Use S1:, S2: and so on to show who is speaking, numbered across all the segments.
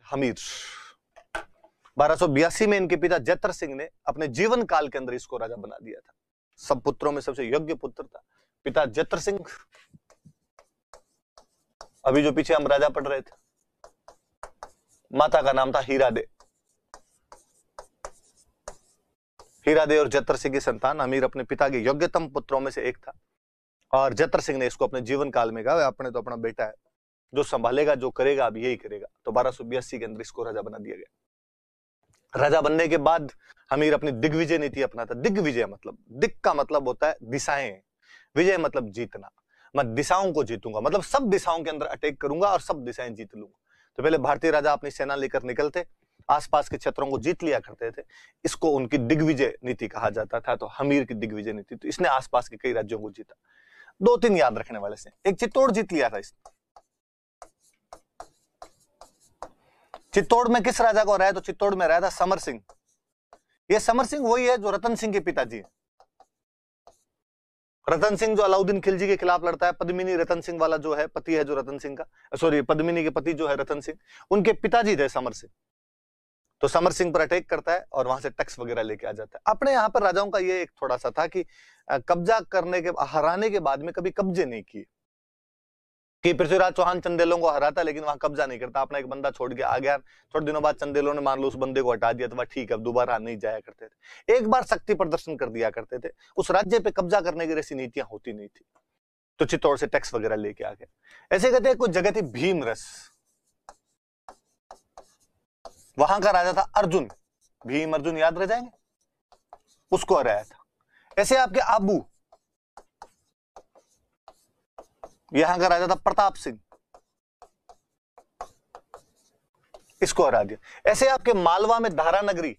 S1: हमीर। 1282 में इनके पिता जैतर सिंह ने अपने जीवन काल के अंदर इसको राजा बना दिया था। सब पुत्रों में सबसे योग्य पुत्र था पिता जैतर सिंह। अभी जो पीछे हम राजा पढ़ रहे थे, माता का नाम था हीरादे। हीरादे और जैतर सिंह की संतान अमीर अपने पिता के योग्यतम पुत्रों में से एक था। और जैतर सिंह ने इसको अपने जीवन काल में कहा, अपने तो अपना बेटा है, जो संभालेगा जो करेगा अब यही करेगा। तो 1282 के अंदर इसको राजा बना दिया गया। राजा बनने के बाद अमीर अपनी दिग्विजय नीति अपनाता। दिग्विजय मतलब, दिग का मतलब होता है दिशाएं, विजय मतलब जीतना। मैं दिशाओं को जीतूंगा, मतलब सब दिशाओं के अंदर अटैक करूंगा और सब दिशाएं जीत लूंगा। तो पहले भारतीय राजा अपनी सेना लेकर निकलते, आसपास के क्षेत्रों को जीत लिया करते थे। इसको उनकी दिग्विजय नीति कहा जाता था। तो हमीर की दिग्विजय नीति, तो इसने आसपास के कई राज्यों को जीता। 2-3 याद रखने वाले से, एक चित्तौड़ जीत लिया था इसने। चित्तौड़ में किस राजा को हराया? तो चित्तौड़ में हराया था समर सिंह। ये समर सिंह वही है जो रतन सिंह के पिताजी है। रतन सिंह जो अलाउद्दीन खिलजी के खिलाफ लड़ता है, पद्मिनी रतन सिंह वाला जो है पति है, जो रतन सिंह का, सॉरी पद्मिनी के पति जो है रतन सिंह, उनके पिताजी थे समर सिंह। तो समर सिंह पर अटैक करता है और वहां से टैक्स वगैरह लेके आ जाता है। अपने यहाँ पर राजाओं का ये एक थोड़ा सा था कि कब्जा करने के, हराने के बाद में कभी कब्जे नहीं किए। कि पृथ्वीराज चौहान चंदेलों को हराता लेकिन वहां कब्जा नहीं करता, अपना एक बंदा छोड़ के आ गया। थोड़े दिनों बाद चंदेलों ने मान लो उस बंदे को हटा दिया, तो ठीक है, अब दोबारा नहीं जाया करते थे। एक बार शक्ति प्रदर्शन कर दिया करते थे। उस राज्य पे कब्जा करने की ऐसी नीतियां होती नहीं थी। तो चित्तौड़ से टैक्स वगैरह लेके आ गए। ऐसे कहते हैं कुछ जगह थी भीमरस, वहां का राजा था अर्जुन। भीम अर्जुन याद रह जाएंगे, उसको हराया था। ऐसे आपके आबू, यहां का राजा था प्रताप सिंह, इसको हरा दिया। ऐसे आपके मालवा में धारा नगरी,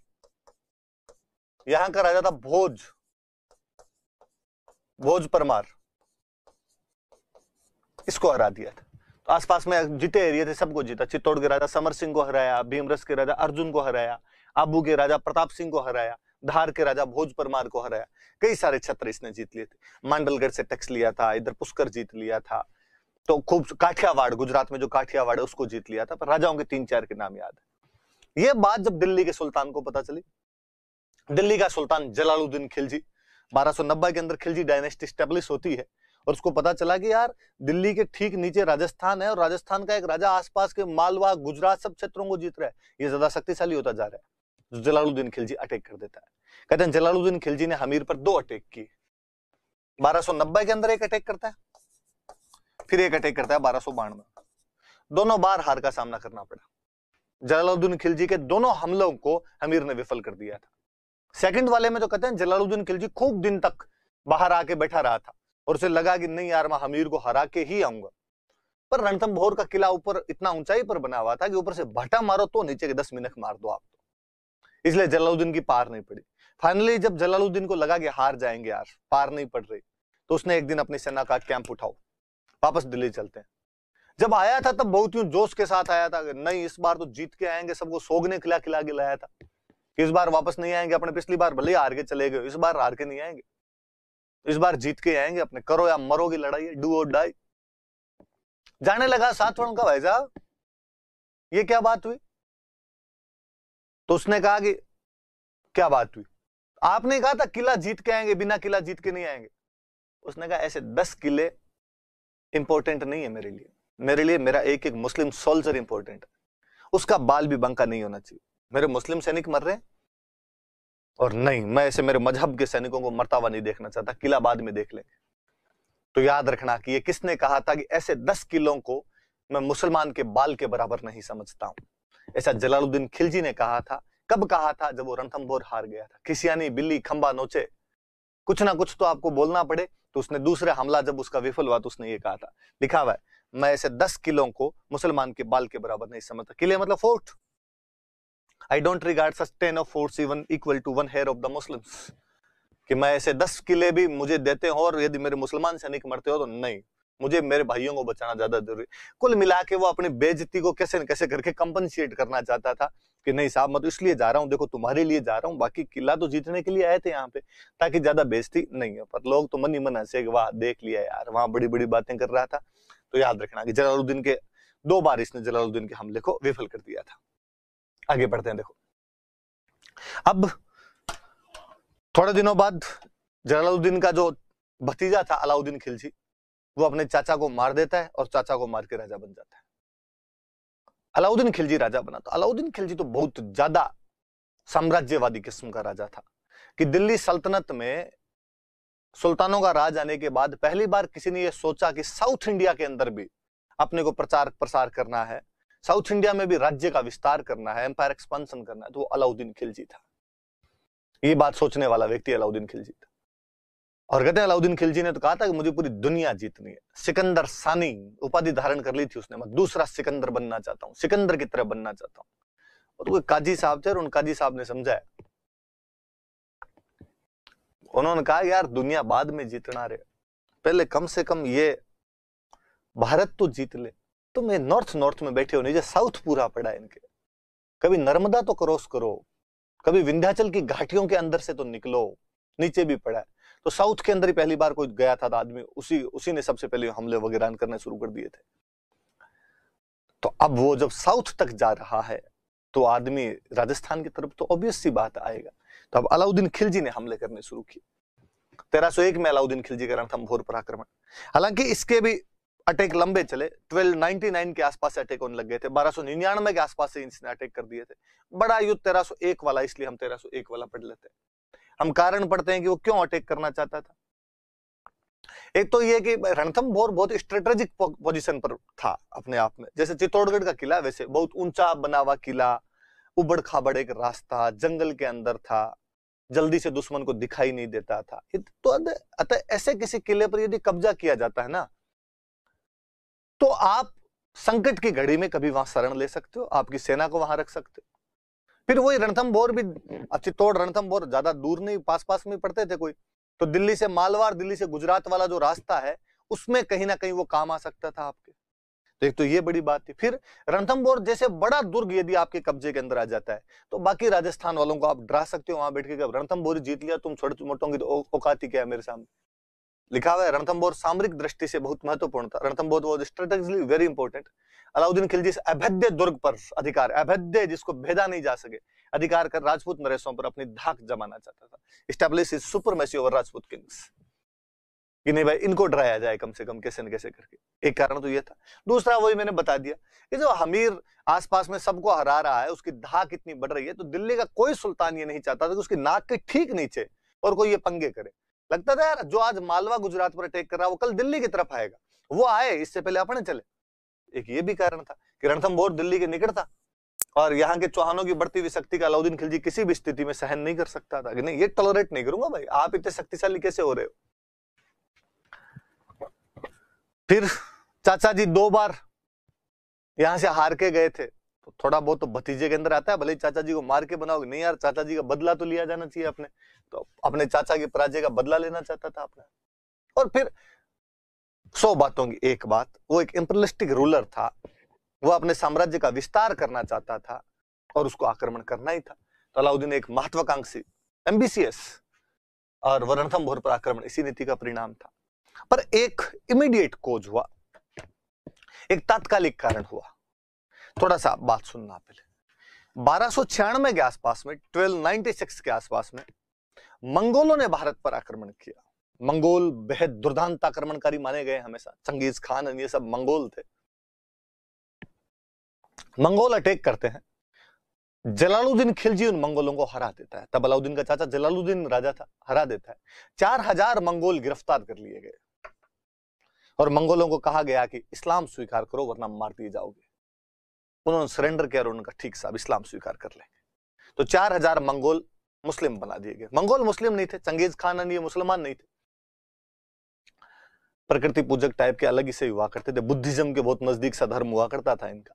S1: यहां का राजा था भोज, भोज परमार, इसको हरा दिया था। तो आसपास में जीते एरिया थे सबको जीता। चित्तौड़ के राजा समर सिंह को हराया, भीमरस के राजा अर्जुन को हराया, आबू के राजा प्रताप सिंह को हराया, धार के राजा भोज परमार को हराया। कई सारे छत्र इसने जीत लिए थे। मांडलगढ़ से टैक्स लिया था, इधर पुष्कर जीत लिया था। तो खूब काठियावाड़, गुजरात में जो काठियावाड़ है उसको जीत लिया था। पर राजाओं के 3-4 के नाम याद है। यह बात जब दिल्ली के सुल्तान को पता चली, दिल्ली का सुल्तान जलालुद्दीन खिलजी, 1290 के अंदर खिलजी डायनेस्टी स्टेब्लिश होती है। और उसको पता चला कि यार दिल्ली के ठीक नीचे राजस्थान है और राजस्थान का एक राजा आसपास के मालवा गुजरात सब क्षेत्रों को जीत रहा है, ये ज्यादा शक्तिशाली होता जा रहा है। तो जलालुद्दीन खिलजी अटैक कर देता है। कहते हैं जलालुद्दीन खिलजी ने हमीर पर 2 अटैक किए। 1290 के अंदर एक अटैक करता है, फिर एक अटैक करता है 1292 में। दोनों बार हार का सामना करना पड़ा। जलालुद्दीन खिलजी के दोनों हमलों को हमीर ने विफल कर दिया था। सेकंड वाले में तो कहते हैं जलालुद्दीन खिलजी खूब दिन तक बाहर आके बैठा रहा था और उसे लगा कि नहीं यार मैं हमीर को हरा के ही आऊंगा। पर रणथंभौर का किला ऊपर इतना ऊंचाई पर बना हुआ था कि ऊपर से भटा मारो तो नीचे के 10 मिनट मार दो आप, तो इसलिए जलालुद्दीन की पार नहीं पड़ी। फाइनली जब जलालुद्दीन को लगा कि हार जाएंगे यार, पार नहीं पड़ रही, तो उसने एक दिन अपनी सेना का कैंप उठाओ, वापस दिल्ली चलते हैं। जब आया था तब बहुत यूं जोश के साथ आया था, नहीं इस बार तो जीत के आएंगे, सबको सोगने खिला खिला के लाया था कि इस बार वापस नहीं आएंगे अपने, पिछली बार भले हार के चले गए, इस बार हार के नहीं आएंगे, इस बार जीत के आएंगे अपने, करो या मरो की लड़ाई है, डू और डाई। जाने लगा सातवाहन का, भाई साहब ये क्या बात हुई? तो उसने कहा कि क्या बात हुई? आपने कहा था किला जीत के आएंगे, बिना किला जीत के नहीं आएंगे। उसने कहा ऐसे 10 किले इंपॉर्टेंट नहीं है मेरे लिए, मेरे लिए मेरा एक एक मुस्लिम सोल्जर इंपॉर्टेंट है, उसका बाल भी बंका नहीं होना चाहिए। मेरे मुस्लिम सैनिक मर रहे हैं और नहीं, मैं ऐसे मेरे मजहब के सैनिकों को मरता हुआ नहीं देखना चाहता, किला बाद में देख लेंगे। तो याद रखना कि ये किसने कहा था कि ऐसे 10 किलों को मैं मुसलमान के बाल के बराबर नहीं समझता हूं। ऐसा जलालुद्दीन खिलजी ने कहा था। कब कहा था? जब वो रणथंभौर हार गया था। खिसियानी बिल्ली खंबा नोचे, कुछ ना कुछ तो आपको बोलना पड़े। तो उसने दूसरे हमला जब उसका विफल हुआ तो उसने ये कहा था, लिखा हुआ है, मैं ऐसे 10 किलों को मुसलमान के बाल के बराबर नहीं समझता। किले मतलब fort. I don't regard such 10 of forts even equal to 1 hair of the Muslims, कि मैं ऐसे 10 किले भी मुझे देते हो और यदि मेरे मुसलमान सैनिक मरते हो तो नहीं, मुझे मेरे भाइयों को बचाना ज्यादा जरूरी। कुल मिला के वो अपनी बेइज्जती को कैसे न कैसे करके कंपनसेट करना चाहता था कि नहीं साहब मैं तो इसलिए जा रहा हूँ, देखो तुम्हारे लिए जा रहा हूँ, बाकी किला तो जीतने के लिए आए थे यहाँ पे, ताकि ज्यादा बेइज्जती नहीं हो। पर लोग तो मन ही मन हंसे कि वाह देख लिया यार, वहां बड़ी बड़ी बातें कर रहा था। तो याद रखना कि जलालुद्दीन के 2 बार इसने जलालुद्दीन के हमले को विफल कर दिया था। आगे बढ़ते हैं। देखो अब थोड़े दिनों बाद जलालुद्दीन का जो भतीजा था अलाउद्दीन खिलजी, वो अपने चाचा को मार देता है और चाचा को मार के राजा बन जाता है। अलाउद्दीन खिलजी राजा बना। तो अलाउद्दीन खिलजी तो बहुत ज्यादा साम्राज्यवादी किस्म का राजा था कि दिल्ली सल्तनत में सुल्तानों का राज आने के बाद पहली बार किसी ने यह सोचा कि साउथ इंडिया के अंदर भी अपने को प्रचार प्रसार करना है, साउथ इंडिया में भी राज्य का विस्तार करना है, एम्पायर एक्सपेंशन करना है, तो वो अलाउद्दीन खिलजी था। ये बात सोचने वाला व्यक्ति अलाउद्दीन खिलजी था। और कहते हैं अलाउद्दीन खिलजी ने तो कहा था कि मुझे पूरी दुनिया जीतनी है। सिकंदर सानी उपाधि धारण कर ली थी उसने, मैं दूसरा सिकंदर बनना चाहता हूं, सिकंदर की तरह बनना चाहता हूं। और वो काजी साहब थे और उन काजी साहब ने समझाया, उन्होंने कहा यार दुनिया बाद में जीतना रहे, पहले कम से कम ये भारत तो जीत ले। तुम ये नॉर्थ में बैठे हो, नीचे साउथ पूरा पड़ा है इनके, कभी नर्मदा तो क्रॉस करो, कभी विंध्याचल की घाटियों के अंदर से तो निकलो, नीचे भी पड़ा है। तो साउथ के अंदर ही पहली बार कोई गया था, आदमी उसी ने सबसे पहले हमले वगैरह करने शुरू कर दिए थे। तो अब वो जब साउथ तक जा रहा है तो आदमी राजस्थान की तरफ तो ऑब्वियस सी बात आएगा। तो अब अलाउद्दीन खिलजी ने हमले करने शुरू किए। 1301 में अलाउद्दीन खिलजी का रणथंभौर पर आक्रमण। हालांकि इसके भी अटैक लंबे चले, 1299 के आसपास से अटैक होने लग गए थे, 1299 के आसपास से इसने अटैक कर दिए थे। बड़ा युद्ध 1301 वाला, इसलिए हम 1301 वाला पढ़ लेते हैं। हम कारण पढ़ते हैं कि वो क्यों अटैक करना चाहता था। एक तो ये कि रणथंभौर बहुत स्ट्रेटेजिक पोजीशन पर था अपने आप में, जैसे चित्तौड़गढ़ का किला वैसे बहुत ऊंचा बना हुआ किला, उबड़ खाबड़ एक रास्ता, जंगल के अंदर था, जल्दी से दुश्मन को दिखाई नहीं देता था। तो अतः ऐसे किसी किले पर यदि कब्जा किया जाता है ना, तो आप संकट की घड़ी में कभी वहां शरण ले सकते हो, आपकी सेना को वहां रख सकते हो। फिर वही रणथंभौर भी, चित्तौड़ रणथंभौर ज्यादा दूर नहीं, पास में पड़ते थे कोई, तो दिल्ली से मालवाड़, दिल्ली से गुजरात वाला जो रास्ता है उसमें कहीं ना कहीं वो काम आ सकता था आपके। तो एक तो ये बड़ी बात थी। फिर रणथंभौर जैसे बड़ा दुर्ग यदि आपके कब्जे के अंदर आ जाता है तो बाकी राजस्थान वालों को आप डरा सकते हो वहां बैठ के, रणथंभौर जीत लिया, तुम छोटे मोटों की तो औकात ही क्या है मेरे सामने। लिखा हुआ है रणथंभौर सामरिक दृष्टि से बहुत महत्वपूर्ण था। Ranthambore was strategically very important. Alauddin Khilji अभेद्य दुर्ग पर अधिकार, अभेद्य जिसको भेदा नहीं जा सके, अधिकार कर राजपूत नरेशों पर अपनी धाक जमाना चाहता था, establish his supremacy over Rajput Kings, कि नहीं भाई इनको डराया जाए कम से कम कैसे न कैसे करके। एक कारण तो ये था। दूसरा वही मैंने बता दिया कि जो हमीर आसपास में सबको हरा रहा है, उसकी धाक इतनी बढ़ रही है, तो दिल्ली का कोई सुल्तान ये नहीं चाहता था कि उसकी नाक के ठीक नीचे और कोई ये पंगे करे। लगता था यार जो आज मालवा गुजरात पर अटैक कर रहा है वो कल दिल्ली की तरफ आएगा, वो आए इससे पहले अपने चले। एक ये भी कारण था कि रणथंभौर दिल्ली के निकट था और यहाँ के चौहानों की बढ़ती हुई शक्ति का अलाउद्दीन खिलजी किसी भी स्थिति में सहन नहीं कर सकता था कि नहीं ये टॉलरेट नहीं करूंगा भाई, आप इतने शक्तिशाली कैसे हो रहे हो। फिर चाचा जी 2 बार यहां से हार के गए थे, तो थोड़ा बहुत तो भतीजे के अंदर आता है, भले ही चाचा जी को मार के बनाओगे, नहीं यार चाचा जी का बदला तो लिया जाना चाहिए अपने, तो अपने चाचा की पराजय का बदला लेना चाहता था अपना। और फिर 100 बातों की एक बात, वो एक इंपीरियलिस्टिक रूलर था, वो अपने साम्राज्य का विस्तार करना चाहता था और उसको आक्रमण करना ही था। तो अलाउद्दीन एक महत्वाकांक्षी, एम्बिशियस, और वो रणथंभौर पर आक्रमण इसी नीति का परिणाम था। पर एक इमीडिएट कोज हुआ, एक तात्कालिक कारण हुआ। थोड़ा सा बात सुनना पहले। 1296 के आसपास में, 1296 के आसपास में मंगोलों ने भारत पर आक्रमण किया। मंगोल बेहद दुर्दांत आक्रमणकारी माने गए हमेशा, चंगेज खान ये सब मंगोल थे। मंगोल अटैक करते हैं, जलालुद्दीन खिलजी उन मंगोलों को हरा देता है। तब अलाउद्दीन का चाचा जलालुद्दीन राजा था, हरा देता है। 4000 मंगोल गिरफ्तार कर लिए गए और मंगोलों को कहा गया कि इस्लाम स्वीकार करो वरना मार दिए जाओगे। उन्होंने सरेंडर किया और उनका ठीक साहब इस्लाम स्वीकार कर लेंगे। तो 4000 मंगोल मुस्लिम बना दिए गए। मंगोल मुस्लिम नहीं थे, चंगेज खान ये मुसलमान नहीं थे, प्रकृति पूजक टाइप के अलग ही से हुआ करते थे, बुद्धिज्म के बहुत नजदीक सा धर्म हुआ करता था इनका।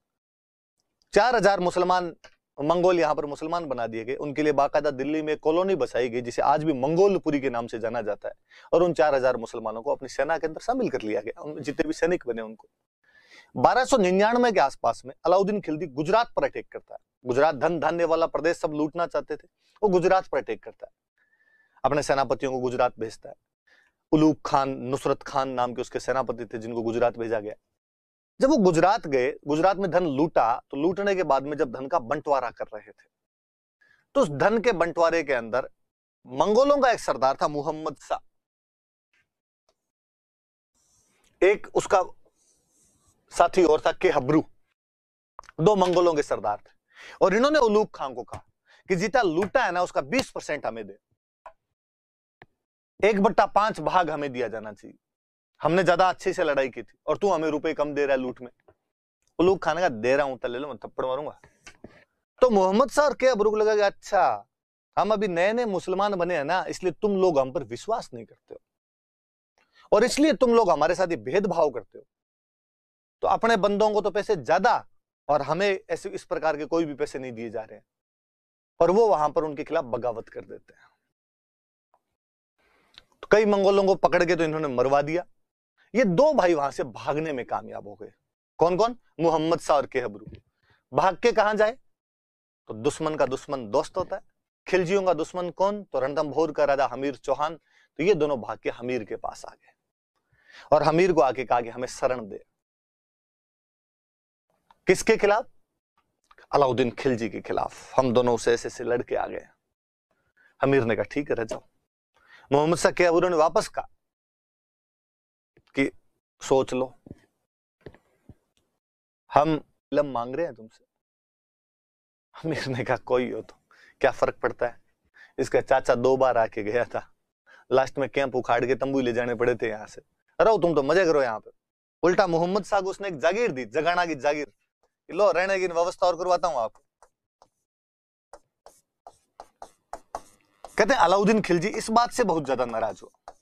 S1: 4000 मुसलमान मंगोल यहां पर मुसलमान बना दिए गए। उनके लिए बाकायदा दिल्ली में कॉलोनी बसाई गई जिसे आज भी मंगोलपुरी के नाम से जाना जाता है, और उन 4000 मुसलमानों को अपनी सेना के अंदर शामिल कर लिया गया। उनमें जितने भी सैनिक बने उनको। 1299 के आसपास में अलाउद्दीन खिलजी गुजरात पर अटैक करता है। गुजरात धन धान्य वाला प्रदेश, सब लूटना चाहते थे, वो गुजरात पर अटैक करता है, अपने सेनापतियों को गुजरात भेजता है। उलूग खान, नुसरत खान नाम के उसके सेनापति थे जिनको गुजरात भेजा गया। जब वो गुजरात गए, गुजरात में धन लूटा, तो लूटने के बाद में जब धन का बंटवारा कर रहे थे, तो उस धन के बंटवारे के अंदर मंगोलों का एक सरदार था मोहम्मद शाह, एक उसका साथी और था के हब्रू, दो मंगोलों के सरदार थे। और इन्होंने उलूग खान को कहा कि जितना लूटा है ना उसका 20% हमें दे, 1/5 भाग हमें दिया जाना चाहिए, हमने ज्यादा अच्छे से लड़ाई की थी और तू हमें रुपए कम दे रहा है लूट में। उलूग खान का दे रहा हूं तो ले लो, मैं थप्पड़ मारूंगा। तो मोहम्मद शाह और के हब्रू को लगा कि अच्छा हम अभी नए नए मुसलमान बने हैं ना, इसलिए तुम लोग हम पर विश्वास नहीं करते हो और इसलिए तुम लोग हमारे साथ ये भेदभाव करते हो, तो अपने बंदों को तो पैसे ज्यादा और हमें ऐसे इस प्रकार के कोई भी पैसे नहीं दिए जा रहे हैं, और वो वहां पर उनके खिलाफ बगावत कर देते हैं। तो कई मंगोलों को पकड़ के तो इन्होंने मरवा दिया। ये दो भाई वहां से भागने में कामयाब हो गए। कौन कौन? मोहम्मद शाह और के हब्रू। भाग के कहां जाए? तो दुश्मन का दुश्मन दोस्त होता है। खिलजियों का दुश्मन कौन? तो रणथंभौर का राजा हमीर चौहान। तो ये दोनों भाग के हमीर के पास आ गए और हमीर को आके कहा कि हमें शरण दे। किसके खिलाफ? अलाउद्दीन खिलजी के खिलाफ। हम दोनों से ऐसे लड़के आ गए। हमीर ने कहा ठीक है रह जाओ। मोहम्मद शाह के हब्रू ने वापस कहा कि सोच लो, हम लम मांग रहे हैं तुमसे। हमीर ने कहा कोई हो तो क्या फर्क पड़ता है, इसका चाचा 2 बार आके गया था, लास्ट में कैंप उखाड़ के तंबू ले जाने पड़े थे यहां से। रहो तुम तो मजे करो यहाँ पे। उल्टा मोहम्मद शाह को उसने एक जागीर दी, जगाना की जागीर, लो रहने की व्यवस्था और करवाता हूं आपको। कहते हैं अलाउद्दीन खिलजी इस बात से बहुत ज्यादा नाराज हुआ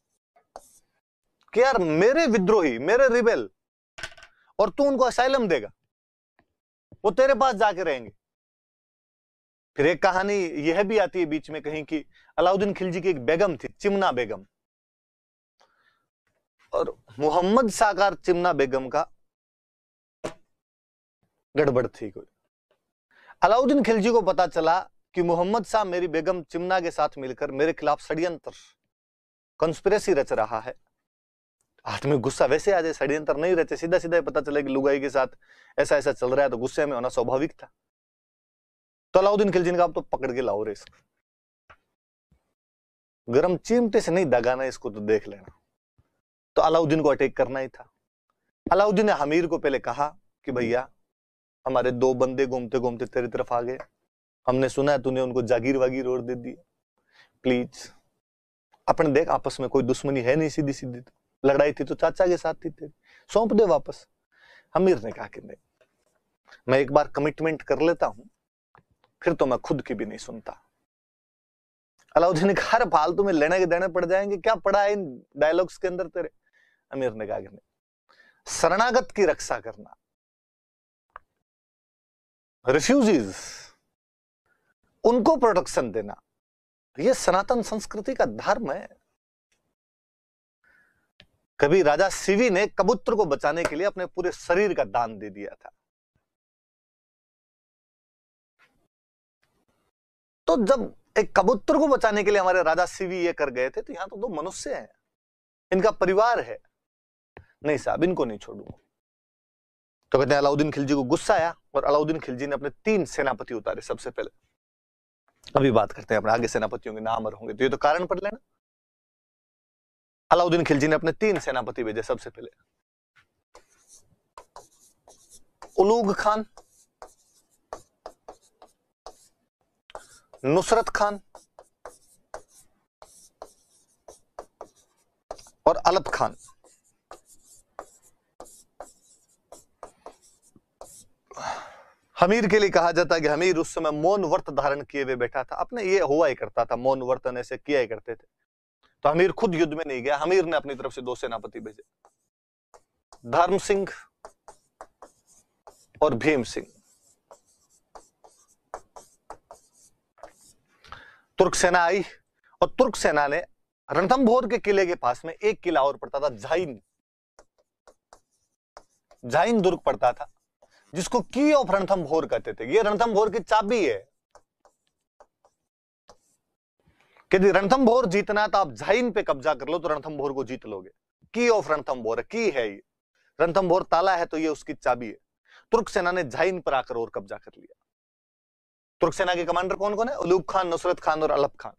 S1: कि यार मेरे विद्रोही, मेरे रिबेल, और तू उनको असाइलम देगा, वो तेरे पास जाके रहेंगे। फिर एक कहानी यह भी आती है बीच में कहीं कि अलाउद्दीन खिलजी की एक बेगम थी, चिमना बेगम, और मोहम्मद शाह का चिमना बेगम का गड़बड़ थी कोई। अलाउद्दीन खिलजी को पता चला कि मोहम्मद शाह मेरी बेगम चिमना के साथ मिलकर मेरे खिलाफ षड्यंत्र, कंस्पिरेसी रच रहा है। हाथ में गुस्सा वैसे आ जाए, षड्यंत्र नहीं रचे, सीधा सीधा पता चले कि लुगाई के साथ ऐसा ऐसा चल रहा है, तो गुस्से में होना स्वाभाविक था। तो अलाउद्दीन खिलजी ने कहा अब तो पकड़ के लाओ रे इसको, गरम चिमटे से नहीं दगाना इसको, तो देख लेना। तो अलाउद्दीन को अटैक करना ही था। अलाउद्दीन ने हमीर को पहले कहा कि भैया हमारे 2 बंदे घूमते घूमते तेरी तरफ आ गए, हमने सुना है तूने उनको जागीर वागीर और दे दी, प्लीज अपने देख आपस में कोई दुश्मनी है नहीं, सीधी सीधी तो लड़ाई थी तो चाचा के साथ थी तेरी, सौंप दे वापस। हमीर ने कहा कि नहीं, मैं एक बार कमिटमेंट कर लेता हूं, फिर तो मैं खुद की भी नहीं सुनता। अलाउद्दीन ने कहा फालतू में लेने के देने पड़ जाएंगे, क्या पड़ा है इन डायलॉग्स के अंदर तेरे। अमीर ने कहा कि नहीं, शरणागत की रक्षा करना, रिफ्यूजीज उनको प्रोटेक्शन देना, यह सनातन संस्कृति का धर्म है। कभी राजा शिवी ने कबूतर को बचाने के लिए अपने पूरे शरीर का दान दे दिया था। तो जब एक कबूतर को बचाने के लिए हमारे राजा शिवी ये कर गए थे, तो यहां तो 2 मनुष्य हैं, इनका परिवार है, नहीं साहब इनको नहीं छोड़ूंगा। तो कहते हैं अलाउद्दीन खिलजी को गुस्सा आया और अलाउद्दीन खिलजी ने अपने 3 सेनापति उतारे। सबसे पहले अभी बात करते हैं अपने आगे सेनापतियों के नाम और होंगे, तो ये तो कारण पढ़ लेना। अलाउद्दीन खिलजी ने अपने 3 सेनापति भेजे। सबसे पहले उलूग खान, नुसरत खान और अलप खान। हमीर के लिए कहा जाता है कि हमीर उस समय मौन व्रत धारण किए हुए बैठा था, अपने ये हुआ ही करता था, मौन वर्तन ऐसे किया ही करते थे। तो हमीर खुद युद्ध में नहीं गया, हमीर ने अपनी तरफ से 2 सेनापति भेजे, धर्म सिंह और भीम सिंह। तुर्क सेना आई और तुर्क सेना ने रणथंभौर के किले के पास में एक किला और पड़ता था, झाइन, झाइन दुर्ग पड़ता था, जिसको की ऑफ रणथंभौर कहते थे। ये रणथंभौर की चाबी है कि यदि रणथंभौर जीतना तो आप झाइन पे कब्जा कर लो तो रणथंभौर को जीत लोगे। की ऑफ रणथंभौर की है ये। रणथंभौर ताला है तो ये उसकी चाबी है। तुर्क सेना ने झाइन पर आकर और कब्जा कर लिया। तुर्क सेना के कमांडर कौन कौन है? उलूग खान, नुसरत खान और अलप खान।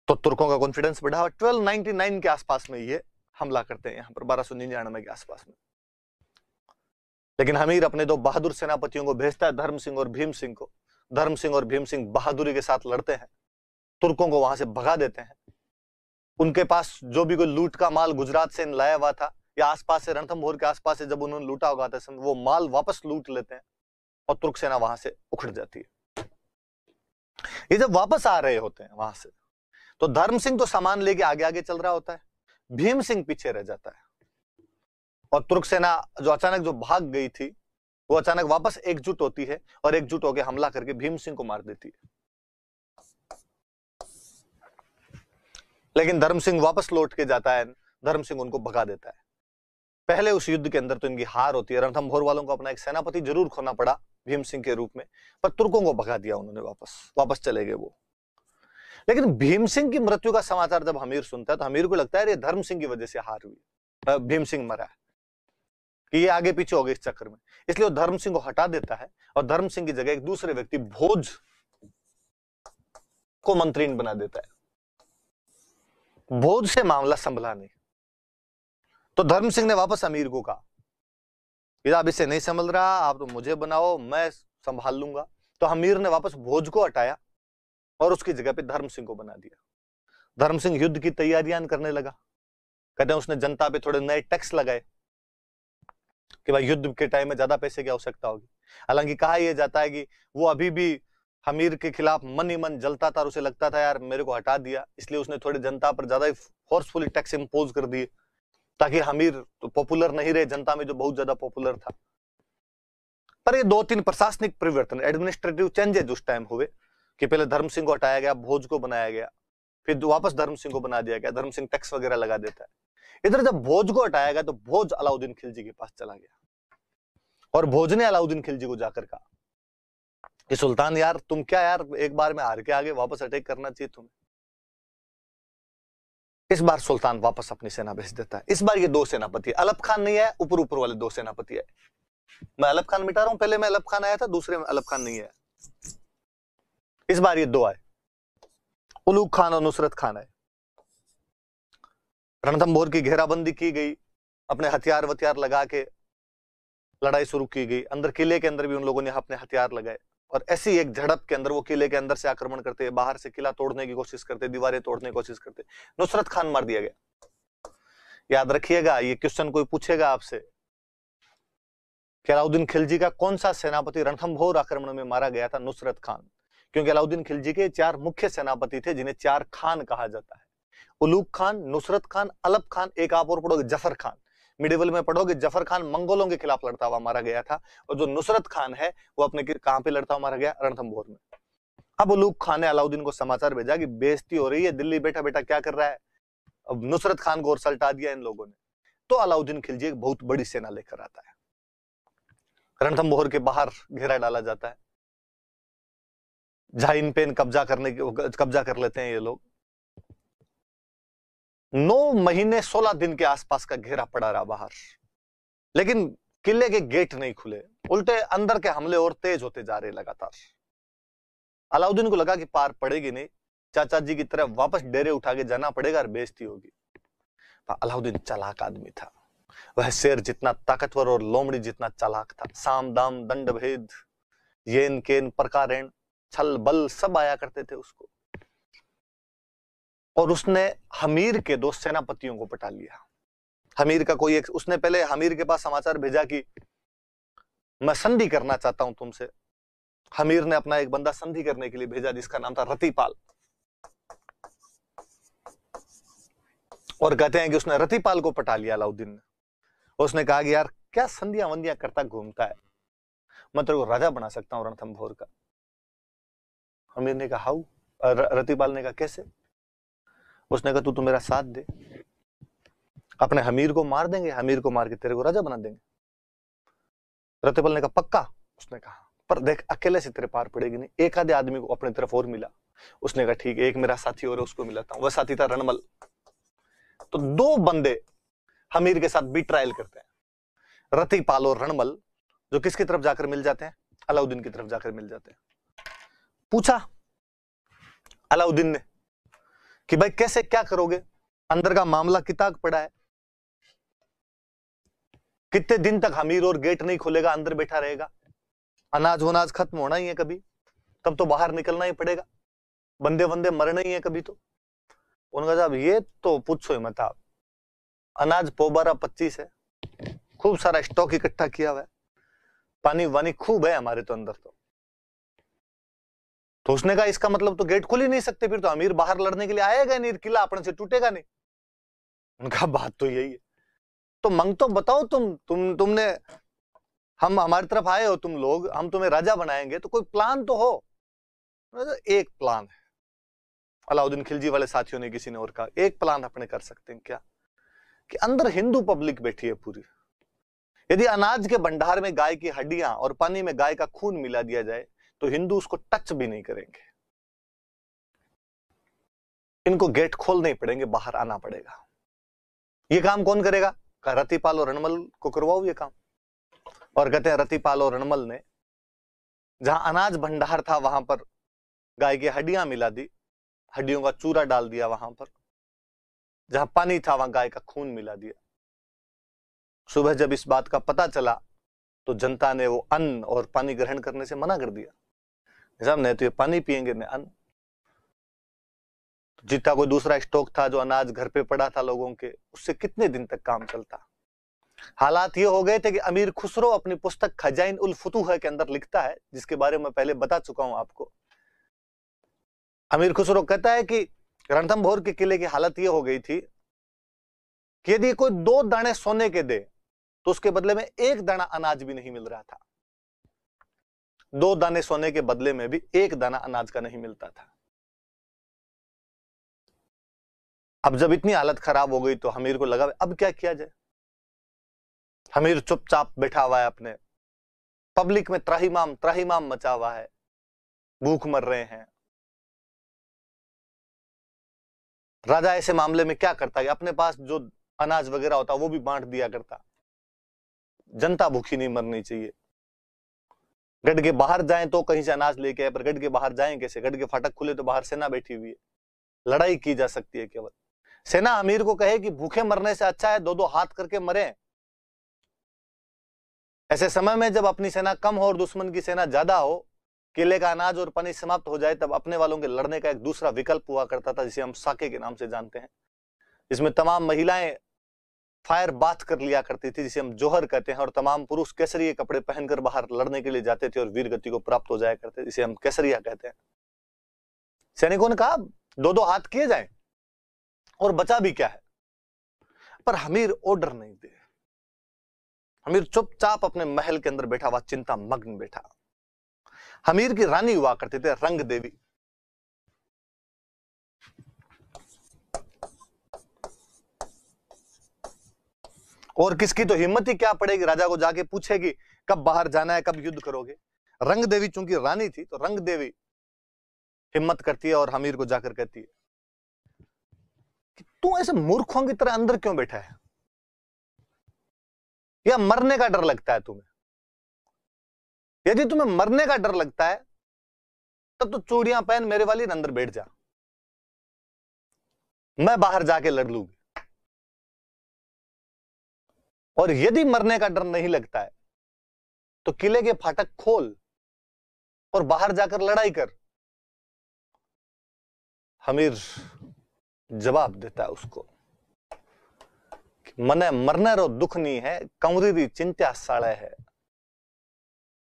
S1: तो तुर्कों का कॉन्फिडेंस बढ़ा। 1299 के आसपास में ये हमला करते हैं, यहां पर 1299 के आसपास में। लेकिन हमीर अपने दो बहादुर सेनापतियों को भेजता है, धर्म सिंह और भीम सिंह को। धर्म सिंह और भीम सिंह बहादुरी के साथ लड़ते हैं, तुर्कों को वहां से भगा देते हैं। उनके पास जो भी कोई लूट का माल गुजरात से लाया हुआ था या आसपास से, रणथंभौर के आसपास से जब उन्होंने लूटा होगा था, वो माल वापस लूट लेते हैं और तुर्क सेना वहां से उखड़ जाती है। ये जब वापस आ रहे होते हैं वहां से, तो धर्म सिंह तो सामान लेके आगे आगे चल रहा होता है, भीम सिंह पीछे रह जाता है। और तुर्क सेना जो अचानक जो भाग गई थी, वो अचानक वापस एकजुट होती है और एकजुट होकर हमला करके भीम सिंह को मार देती है। लेकिन धर्म सिंह वापस लौट के जाता है, धर्म सिंह उनको भगा देता है। पहले उस युद्ध के अंदर तो इनकी हार होती है, रणथंभौर वालों को अपना एक सेनापति जरूर खोना पड़ा भीम सिंह के रूप में, पर तुर्कों को भगा दिया उन्होंने, वापस चले गए वो। लेकिन भीम सिंह की मृत्यु का समाचार जब हमीर सुनता है तो हमीर को लगता है ये धर्म सिंह की वजह से हार हुई, भीम सिंह मरा है, कि ये आगे पीछे हो गए इस चक्कर में। इसलिए वो धर्म सिंह को हटा देता है और धर्म सिंह की जगह एक दूसरे व्यक्ति भोज को मंत्री बना देता है। भोज से मामला संभला नहीं, तो धर्म सिंह ने वापस अमीर को कहा, आप इससे नहीं संभल रहा, आप तो मुझे बनाओ, मैं संभाल लूंगा। तो अमीर ने वापस भोज को हटाया और उसकी जगह पे धर्म सिंह को बना दिया। धर्म सिंह युद्ध की तैयारियां करने लगा। कहते हैं उसने जनता पे थोड़े नए टैक्स लगाए कि भाई युद्ध के टाइम में ज्यादा पैसे की आवश्यकता होगी। हालांकि कहा यह जाता है कि वो अभी भी हमीर के खिलाफ मन ही मन जलता था और उसे लगता था यार मेरे को हटा दिया, इसलिए उसने थोड़ी जनता पर ज्यादा ही फोर्सफुली टैक्स इंपोज कर दिए ताकि हमीर तो पॉपुलर नहीं रहे जनता में, जो बहुत ज्यादा पॉपुलर था। पर ये 2-3 प्रशासनिक परिवर्तन, एडमिनिस्ट्रेटिव चेंजेस उस टाइम हुए कि पहले धर्म सिंह को हटाया गया, भोज को बनाया गया, फिर वापस धर्म सिंह को बना दिया गया। धर्म सिंह टैक्स वगैरह लगा देता है। इधर जब भोज को हटाया गया तो भोज अलाउद्दीन खिलजी के पास चला गया और भोज ने अलाउद्दीन खिलजी को जाकर कहा कि सुल्तान यार तुम क्या यार एक बार में हार के आगे वापस अटैक करना चाहिए तुम्हें। इस बार सुल्तान वापस अपनी सेना भेज देता है। इस बार ये 2 सेनापति, अलप खान नहीं है, ऊपर वाले 2 सेनापति है। मैं अलप खान मिटा रहा हूं, पहले में अलप खान आया था, दूसरे में अलप खान नहीं है। इस बार ये 2 आए, उलूग खान और नुसरत खान आए। रणथंभौर की घेराबंदी की गई, अपने हथियार वथियार लगा के लड़ाई शुरू की गई। अंदर किले के अंदर भी उन लोगों ने अपने हथियार लगाए और ऐसी एक झड़प के अंदर वो किले के अंदर से आक्रमण करते, बाहर से किला तोड़ने की कोशिश करते, दीवारें तोड़ने की कोशिश करते। नुसरत खान मार दिया गया। याद रखिएगा, ये क्वेश्चन कोई पूछेगा आपसे कि अलाउद्दीन खिलजी का कौन सा सेनापति रणथंभौर आक्रमण में मारा गया था? नुसरत खान। क्योंकि अलाउद्दीन खिलजी के 4 मुख्य सेनापति थे जिन्हें 4 खान कहा जाता है। उलूग खान, नुसरत खान, अलप खान, एक आप और पढ़ोगे जफर खान। मिडिवल में पढ़ोगे जफर खान मंगोलों के खिलाफ लड़ता हुआ मारा गया था और जो नुसरत खान है वो अपने कहां पे लड़ता हुआ मारा गया? रणथंभौर में। अब उलूग खान ने अलाउद्दीन को समाचार भेजा कि बेइज्जती हो रही है, दिल्ली बैठा बैठा क्या कर रहा है। अब नुसरत खान को और सल्टा दिया इन लोगों ने। तो अलाउद्दीन खिलजी एक बहुत बड़ी सेना लेकर आता है। रणथंभौर के बाहर घेरा डाला जाता है। झाइन पेन कब्जा कर लेते हैं ये लोग। 9 महीने 16 दिन के आसपास का घेरा पड़ा रहा बाहर, लेकिन किले के गेट नहीं खुले, उल्टे अंदर के हमले और तेज होते जा रहे लगातार। अलाउद्दीन को लगा कि पार पड़ेगी नहीं, चाचा जी की तरफ वापस डेरे उठा के जाना पड़ेगा और बेइज्जती होगी। अलाउद्दीन चालाक आदमी था। वह शेर जितना ताकतवर और लोमड़ी जितना चालाक था। साम दाम दंड भेद, येन केन प्रकारेण, छल बल सब आया करते थे उसको। और उसने हमीर के 2 सेनापतियों को पटा लिया। हमीर का कोई एक, उसने पहले हमीर के पास समाचार भेजा कि मैं संधि करना चाहता हूं तुमसे। हमीर ने अपना एक बंदा संधि करने के लिए भेजा जिसका नाम था रतिपाल। और कहते हैं कि उसने रतिपाल को पटा लिया अलाउद्दीन ने। उसने कहा कि यार क्या संधियां वंदियां करता घूमता है, मैं तेरे को राजा बना सकता हूं रणथंभौर का। हमीर ने कहा हाउ? रतिपाल ने कहा कैसे? उसने कहा तू तो मेरा साथ दे, अपने हमीर को मार देंगे, हमीर को मार के तेरे को राजा बना देंगे। रतिपाल ने कहा पक्का? उसने कहा पर देख अकेले से तेरे पार पड़ेगी नहीं, एक आधे आदमी को अपने तरफ और मिला। उसने कहा ठीक है, एक मेरा साथी और है उसको मिलाता हूं। वह साथी था रणमल। तो 2 बंदे हमीर के साथ भी ट्रायल करते हैं। रतिपाल और रणमल, जो किसकी तरफ जाकर मिल जाते हैं? अलाउद्दीन की तरफ जाकर मिल जाते हैं। पूछा अलाउद्दीन ने कि भाई कैसे, क्या करोगे? अंदर का मामला किताब पड़ा है, कितने दिन तक अमीर और गेट नहीं खोलेगा, अंदर बैठा रहेगा? अनाज वनाज खत्म होना ही है कभी, तब तो बाहर निकलना ही पड़ेगा, बंदे बंदे मरना ही है कभी तो। उनका जवाब, ये तो पूछो ही मत आप, अनाज पोबारा 25 है, खूब सारा स्टॉक इकट्ठा किया हुआ है, पानी वानी खूब है हमारे तो अंदर तो उसने कहा इसका मतलब तो गेट खोल ही नहीं सकते, फिर तो अमीर बाहर लड़ने के लिए आएगा नहीं, किला अपने से टूटेगा नहीं। उनका बात तो यही है, तो मंग तो बताओ तुमने, हम हमारी तरफ आए हो तुम लोग, हम तुम्हें राजा बनाएंगे, तो कोई प्लान तो हो। एक प्लान है, अलाउद्दीन खिलजी वाले साथियों ने किसी ने और कहा, एक प्लान अपने कर सकते हैं क्या, कि अंदर हिंदू पब्लिक बैठी है पूरी, यदि अनाज के भंडार में गाय की हड्डियां और पानी में गाय का खून मिला दिया जाए तो हिंदू उसको टच भी नहीं करेंगे, इनको गेट खोलने ही पड़ेंगे, बाहर आना पड़ेगा। ये काम कौन करेगा? रतिपाल और रणमल को करवाओ ये काम। और कहते हैं रतिपाल और रणमल ने जहां अनाज भंडार था वहां पर गाय की हड्डियां मिला दी, हड्डियों का चूरा डाल दिया, वहां पर जहां पानी था वहां गाय का खून मिला दिया। सुबह जब इस बात का पता चला तो जनता ने वो अन्न और पानी ग्रहण करने से मना कर दिया, साहब नहीं तो ये पानी पिएंगे न अन्न। जितना कोई दूसरा स्टॉक था जो अनाज घर पे पड़ा था लोगों के, उससे कितने दिन तक काम चलता। हालात ये हो गए थे कि अमीर खुसरो अपनी पुस्तक खजाइन उल फुतूह के अंदर लिखता है, जिसके बारे में पहले बता चुका हूं आपको। अमीर खुसरो कहता है कि रणथंभौर के किले की हालत ये हो गई थी कि यदि कोई 2 दाने सोने के दे तो उसके बदले में 1 दाना अनाज भी नहीं मिल रहा था। 2 दाने सोने के बदले में भी 1 दाना अनाज का नहीं मिलता था। अब जब इतनी हालत खराब हो गई तो हमीर को लगा अब क्या किया जाए। हमीर चुपचाप बैठा हुआ है, अपने पब्लिक में त्राहिमाम मचा हुआ है, भूख मर रहे हैं। राजा ऐसे मामले में क्या करता है, अपने पास जो अनाज वगैरह होता वो भी बांट दिया करता। जनता भूखी नहीं मरनी चाहिए। गढ़ के बाहर जाएं तो कहीं से अनाज लेके आए, पर गढ़ के बाहर जाएं कैसे? गढ़ के फाटक खुले तो बाहर सेना बैठी हुई है, लड़ाई की जा सकती है केवल। सेना अमीर को कहे कि भूखे मरने से अच्छा है 2-2 हाथ करके मरे। ऐसे समय में जब अपनी सेना कम हो और दुश्मन की सेना ज्यादा हो, किले का अनाज और पानी समाप्त हो जाए, तब अपने वालों के लड़ने का एक दूसरा विकल्प हुआ करता था, जिसे हम साके के नाम से जानते हैं। इसमें तमाम महिलाएं फायर बाथ कर लिया करती थी, जिसे हम जोहर कहते हैं, और तमाम पुरुष केसरिया कपड़े पहनकर बाहर लड़ने के लिए जाते थे और वीर गति को प्राप्त हो जाया करते, जिसे हम केसरिया कहते हैं। सैनिकों ने कहा 2-2 हाथ किए जाएं और बचा भी क्या है, पर हमीर ऑर्डर नहीं दे। हमीर चुपचाप अपने महल के अंदर बैठा हुआ, चिंता मग्न बैठा। हमीर की रानी हुआ करते थे रंग देवी। और किसकी तो हिम्मत ही क्या पड़ेगी, राजा को जाके पूछेगी कब बाहर जाना है, कब युद्ध करोगे। रंग देवी चूंकि रानी थी तो रंग देवी हिम्मत करती है और हमीर को जाकर कहती है कि तू ऐसे मूर्खों की तरह अंदर क्यों बैठा है, या मरने का डर लगता है तुम्हें? यदि तुम्हें मरने का डर लगता है तब तो चूड़ियां पहन मेरे वाली अंदर बैठ जा, मैं बाहर जाके लड़ लूंगी। और यदि मरने का डर नहीं लगता है तो किले के फाटक खोल और बाहर जाकर लड़ाई कर। हमीर जवाब देता है उसको, मने मरने रो दुख नहीं है, कंवरी री चिंता साड़े है।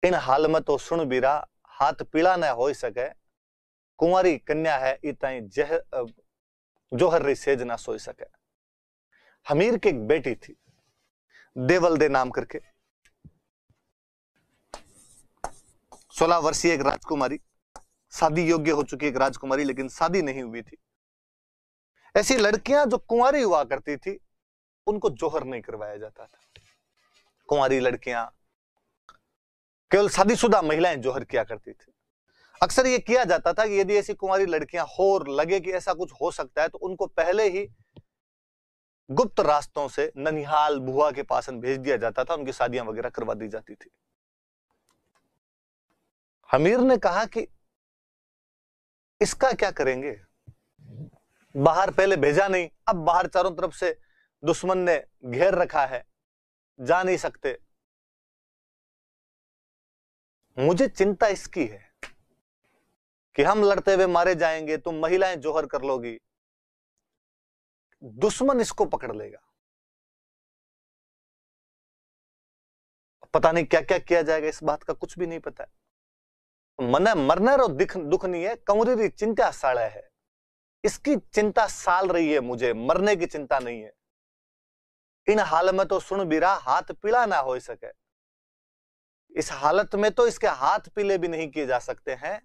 S1: इन हाल में तो सुन बीरा, हाथ पीला न हो सके, कुंवारी कन्या है इताई जोहर री सेज ना सोई सके। हमीर की एक बेटी थी देवल दे नाम करके, 16 वर्षीय एक राजकुमारी, शादी योग्य हो चुकी एक राजकुमारी, लेकिन शादी नहीं हुई थी। ऐसी लड़कियां जो कुंवारी हुआ करती थी उनको जोहर नहीं करवाया जाता था। कुंवारी लड़कियां, केवल शादीशुदा महिलाएं जोहर किया करती थी। अक्सर यह किया जाता था कि यदि ऐसी कुंवारी लड़कियां हो और लगे कि ऐसा कुछ हो सकता है तो उनको पहले ही गुप्त रास्तों से ननिहाल बुआ के पास भेज दिया जाता था, उनकी शादियां वगैरह करवा दी जाती थी। हमीर ने कहा कि इसका क्या करेंगे, बाहर पहले भेजा नहीं, अब बाहर चारों तरफ से दुश्मन ने घेर रखा है, जा नहीं सकते। मुझे चिंता इसकी है कि हम लड़ते हुए मारे जाएंगे, तुम महिलाएं जोहर कर लोगी, दुश्मन इसको पकड़ लेगा, पता नहीं क्या क्या किया जाएगा, इस बात का कुछ भी नहीं पता है। मन मरना रो दुख नहीं है, कंवरी चिंता साड़ा है, इसकी चिंता साल रही है, मुझे मरने की चिंता नहीं है। इन हाल में तो सुन बिरा हाथ पीला ना हो सके, इस हालत में तो इसके हाथ पीले भी नहीं किए जा सकते हैं।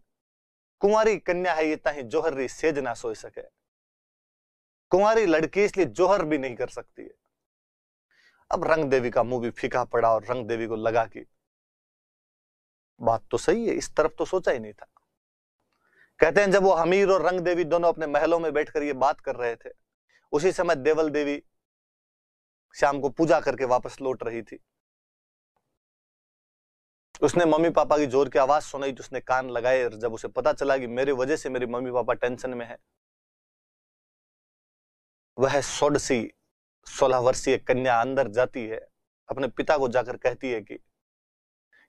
S1: कुंवारी कन्या है ये ताही जोहर री सेज ना सोई सके, कुंवारी लड़की इसलिए जोहर भी नहीं कर सकती है। अब रंग देवी का मुंह भी फीका पड़ा और रंग देवी को लगा कि बात तो सही है, इस तरफ तो सोचा ही नहीं था। कहते हैं जब वो हमीर और रंग देवी दोनों अपने महलों में बैठकर ये बात कर रहे थे, उसी समय देवल देवी शाम को पूजा करके वापस लौट रही थी। उसने मम्मी पापा की जोर की आवाज सुनाई तो उसने कान लगाए, और जब उसे पता चला कि मेरे वजह से मेरे मम्मी पापा टेंशन में है, वह 16 वर्षीय कन्या अंदर जाती है, अपने पिता को जाकर कहती है कि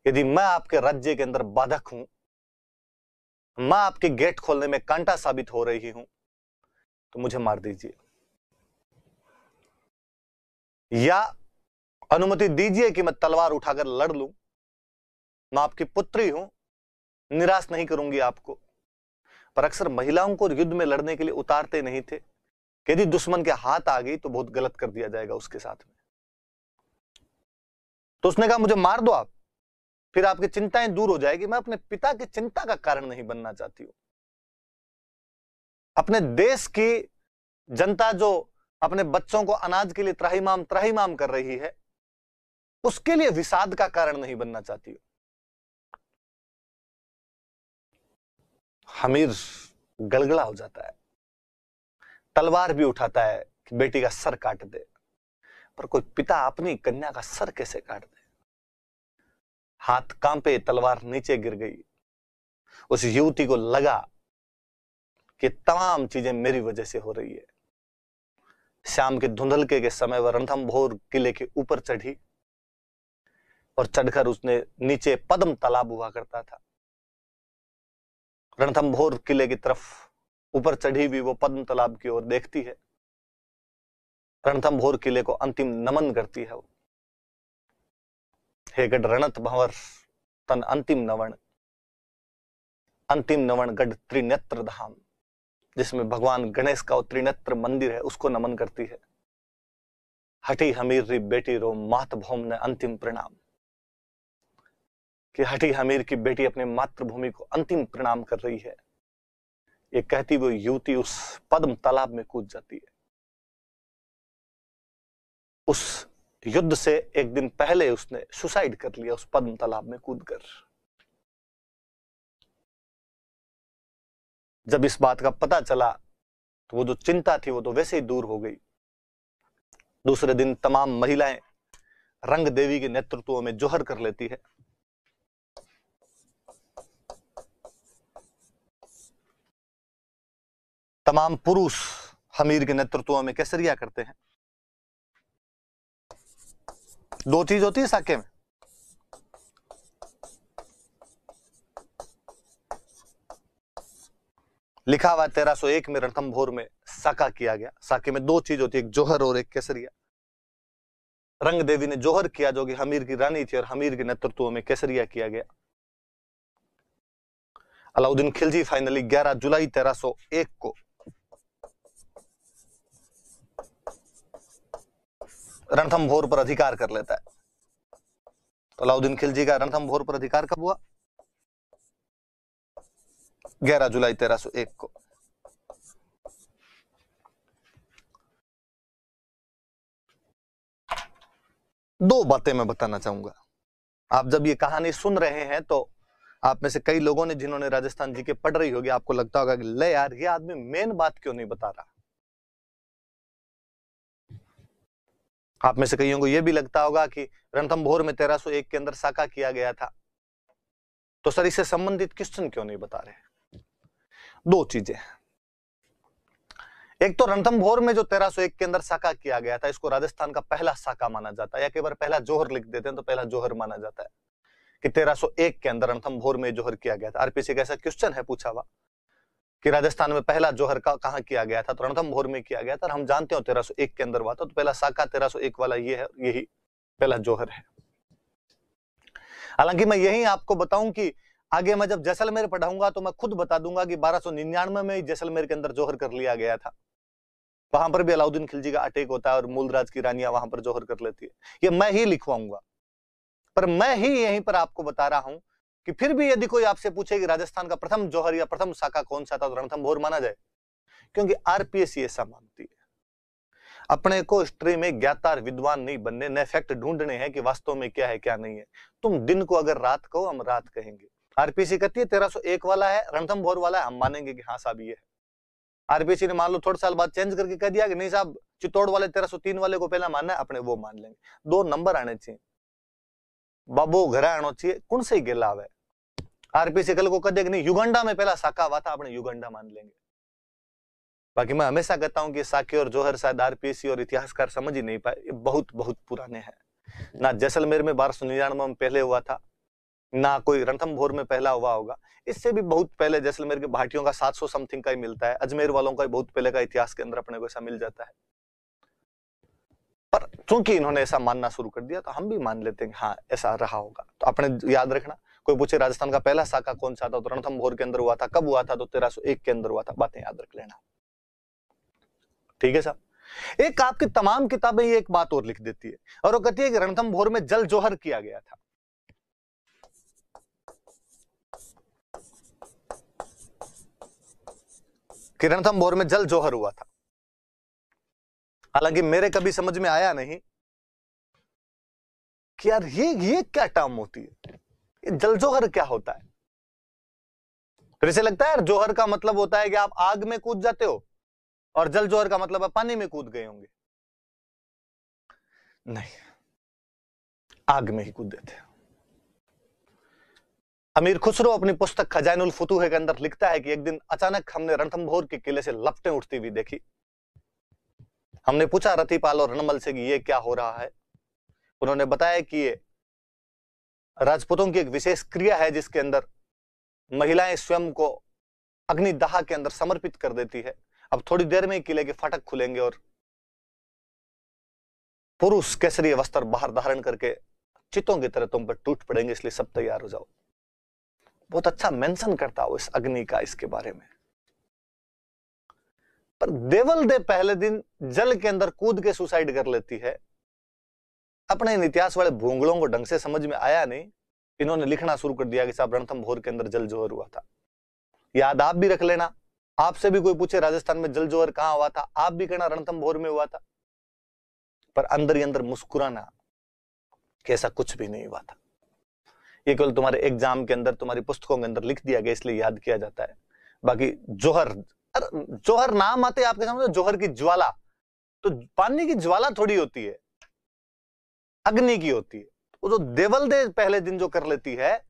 S1: यदि मैं आपके राज्य के अंदर बाधक हूं, मैं आपके गेट खोलने में कांटा साबित हो रही हूं, तो मुझे मार दीजिए, या अनुमति दीजिए कि मैं तलवार उठाकर लड़ लूं। मैं आपकी पुत्री हूं, निराश नहीं करूंगी आपको। पर अक्सर महिलाओं को युद्ध में लड़ने के लिए उतारते नहीं थे, यदि दुश्मन के हाथ आ गई तो बहुत गलत कर दिया जाएगा उसके साथ में। तो उसने कहा मुझे मार दो आप, फिर आपकी चिंताएं दूर हो जाएगी। मैं अपने पिता की चिंता का कारण नहीं बनना चाहती हूं। अपने देश की जनता जो अपने बच्चों को अनाज के लिए त्राहिमाम कर रही है, उसके लिए विषाद का कारण नहीं बनना चाहती हूं। हमीर गड़गड़ा हो जाता है, तलवार भी उठाता है कि बेटी का सर काट दे, पर कोई पिता अपनी कन्या का सर कैसे काट दे। हाथ कांपे, तलवार नीचे गिर गई। उस युवती को लगा कि तमाम चीजें मेरी वजह से हो रही है। शाम के धुंधलके के समय वह रणथंभौर किले के ऊपर चढ़ी और चढ़कर उसने नीचे पद्म तालाब हुआ करता था, रणथंभौर किले की तरफ ऊपर चढ़ी हुई वो पद्म तालाब की ओर देखती है, रणथंभौर किले को अंतिम नमन करती है। वो हे गढ़ रणत भंवर तन अंतिम नवण गढ़ त्रिनेत्र धाम, जिसमें भगवान गणेश का त्रिनेत्र मंदिर है, उसको नमन करती है। हठी हमीर री बेटी रो मातभूम ने अंतिम प्रणाम, कि हठी हमीर की बेटी अपने मातृभूमि को अंतिम प्रणाम कर रही है। ये कहती वो युवती उस पद्म तालाब में कूद जाती है। उस युद्ध से एक दिन पहले उसने सुसाइड कर लिया उस पद्म तालाब में कूदकर। जब इस बात का पता चला तो वो जो चिंता थी वो तो वैसे ही दूर हो गई। दूसरे दिन तमाम महिलाएं रंग देवी के नेतृत्व में जोहर कर लेती है। तमाम पुरुष हमीर के नेतृत्व में केसरिया करते हैं। दो चीज होती है साके में, लिखा हुआ 1301 में रणथंभौर में साका किया गया। साके में दो चीज होती है, एक जोहर और एक केसरिया। रंग देवी ने जोहर किया जो कि हमीर की रानी थी, और हमीर के नेतृत्व में केसरिया किया गया। अलाउद्दीन खिलजी फाइनली 11 जुलाई 1301 को रणथंभौर पर अधिकार कर लेता है। तो अलाउद्दीन खिलजी का रणथंभौर पर अधिकार कब हुआ? 11 जुलाई 1301 को। दो बातें मैं बताना चाहूंगा। आप जब ये कहानी सुन रहे हैं तो आप में से कई लोगों ने, जिन्होंने राजस्थान जीके पढ़ रही होगी, आपको लगता होगा कि ले यार ये आदमी मेन बात क्यों नहीं बता रहा। आप में से कईयों को यह भी लगता होगा कि रणथंभौर में 1301 के अंदर साका किया गया था, तो सर इससे संबंधित क्वेश्चन क्यों नहीं बता रहे? दो चीजें, एक तो रणथंभौर में जो 1301 के अंदर साका किया गया था, इसको राजस्थान का पहला साका माना जाता है, या कई बार पहला जोहर लिख देते हैं तो पहला जोहर माना जाता है कि 1301 के अंदर रणथंभौर में जोहर किया गया था। आरपीसी का ऐसा क्वेश्चन है पूछा हुआ कि राजस्थान में पहला जोहर का कहां किया गया था, तो रणथंभौर में किया गया था। हम जानते हो 1301 के अंदर हुआ था, तो पहला साका 1301 वाला ये है, यही पहला जोहर है। हालांकि मैं यही आपको बताऊं कि आगे मैं जब जैसलमेर पढ़ाऊंगा तो मैं खुद बता दूंगा कि 1299 में ही जैसलमेर के अंदर जोहर कर लिया गया था। वहां पर भी अलाउद्दीन खिलजी का अटैक होता है और मूलराज की रानियां वहां पर जोहर कर लेती है। ये मैं ही लिखवाऊंगा, पर मैं ही यहीं पर आपको बता रहा हूं कि फिर भी यदि कोई आपसे पूछे कि राजस्थान का प्रथम जोहर या प्रथम साका कौन सा था, तो रणथंभौर माना जाए, क्योंकि आरपीएससी ऐसा मानती है। अपने को हिस्ट्री में ज्ञाता और विद्वान नहीं बनने, न फैक्ट ढूंढने हैं कि वास्तव में क्या है क्या नहीं है। तुम दिन को अगर रात कहो, हम रात कहेंगे। आरपीसी कहती है 1301 वाला है, रणथंभौर वाला है, हम मानेंगे कि हाँ साहब ये है। आरपीसी ने मान लो थोड़े साल बाद चेंज करके कह दिया कि नहीं साहब चित्तौड़ वाले 1303 वाले को पहला मानना है, अपने वो मान लेंगे। दो नंबर आने चाहिए, बाबू घर आना चाहिए, कौन से गेला है। आरपीसी कल को कह दे कि नहीं युगांडा में पहला साका हुआ था, अपने युगांडा मान लेंगे। बाकी मैं हमेशा कहता हूं कि साके और जोहर शायद आरपीसी और इतिहासकार समझ ही नहीं पाए, ये बहुत बहुत पुराने हैं। ना जैसलमेर में 1299 में पहले हुआ था, ना कोई रणथंभौर में पहला हुआ होगा। इससे भी बहुत पहले जैसलमेर के भाटियों का 700 समथिंग का ही मिलता है, अजमेर वालों का बहुत पहले का इतिहास के अंदर अपने को ऐसा मिल जाता है। पर चूंकि इन्होंने ऐसा मानना शुरू कर दिया तो हम भी मान लेते हैं हाँ ऐसा रहा होगा। तो आपने याद रखना, कोई पूछे राजस्थान का पहला साका कौन सा था, तो रणथंभौर के अंदर हुआ था। कब हुआ था? तो 1301 के अंदर हुआ था। बातें याद रख लेना, ठीक है साहब। एक आपकी तमाम किताबें ये एक बात और लिख देती है, और वो कहती है कि रणथंभौर में जल जोहर किया गया था। कि रणथंभौर में जल जोहर हुआ था। हालांकि मेरे कभी समझ में आया नहीं कि यार ये क्या टर्म होती है, ये जल जोहर क्या होता है। फिर से लगता है यार जोहर का मतलब होता है कि आप आग में कूद जाते हो, और जल जोहर का मतलब आप पानी में कूद गए होंगे। नहीं, आग में ही कूदे थे। अमीर खुसरो अपनी पुस्तक खजानुल फुतूह के अंदर लिखता है कि एक दिन अचानक हमने रणथंभौर के किले से लपटें उठती हुई देखी। हमने पूछा रतिपाल और रणमल से कि ये क्या हो रहा है। उन्होंने बताया कि ये राजपूतों की एक विशेष क्रिया है जिसके अंदर महिलाएं स्वयं को अग्निदाह के अंदर समर्पित कर देती है। अब थोड़ी देर में किले के फाटक खुलेंगे और पुरुष केसरी वस्त्र बाहर धारण करके चितों की तरह तुम पर टूट पड़ेंगे, इसलिए सब तैयार हो जाओ। बहुत अच्छा मेंशन करता हो इस अग्नि का, इसके बारे में। पर देवल दे पहले दिन जल के अंदर कूद के सुसाइड कर लेती है। अपने इन इतिहास वाले भूंगलों को ढंग से समझ में आया नहीं, इन्होंने लिखना शुरू कर दिया कि साहब रणथंभौर के अंदर जल जोहर हुआ था। याद आप भी रख लेना, आपसे भी कोई पूछे राजस्थान में जल जोहर कहां हुआ था, आप भी कहना रणथंभौर में हुआ था। पर अंदर ही अंदर मुस्कुराना कि ऐसा कुछ भी नहीं हुआ था। ये केवल तुम्हारे एग्जाम के अंदर, तुम्हारी पुस्तकों के अंदर लिख दिया गया, इसलिए याद किया जाता है। बाकी जोहर, जोहर नाम आते आपके सामने, जोहर की ज्वाला, तो पानी की ज्वाला थोड़ी होती है, अग्नि की होती है। वो जो देवल दे पहले दिन जो कर लेती है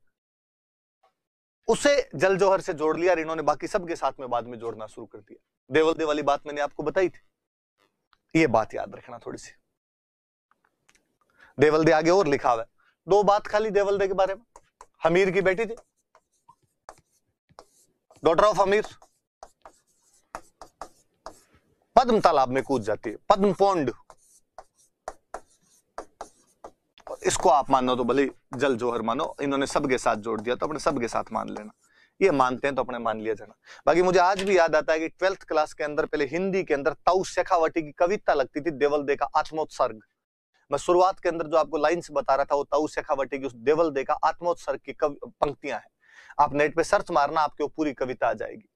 S1: उसे जल जोहर से जोड़ लिया, और इन्होंने बाकी सबके साथ में बाद में जोड़ना शुरू कर दिया। देवल दे वाली बात मैंने आपको बताई थी, ये बात याद रखना थोड़ी सी। देवल दे आगे और लिखा हुआ है, दो बात खाली देवल दे के बारे में। हमीर की बेटी थी, डॉटर ऑफ हमीर, पद्म तालाब में कूद जाती है, पद्म पौंड। इसको आप मानो तो भले जल जोहर मानो, इन्होंने सबके साथ जोड़ दिया तो अपने सबके साथ मान लेना। ये मानते हैं तो अपने मान लिया जाना। बाकी मुझे आज भी याद आता है कि 12th क्लास के अंदर पहले हिंदी के अंदर ताऊ शेखावटी की कविता लगती थी, देवल दे का आत्मोत्सर्ग। मैं शुरुआत के अंदर जो आपको लाइंस बता रहा था वो ताऊ शेखावटी की उस देवल दे का आत्मोत्सर्ग की पंक्तियां हैं। आप नेट पे सर्च मारना, आपके वो पूरी कविता आ जाएगी।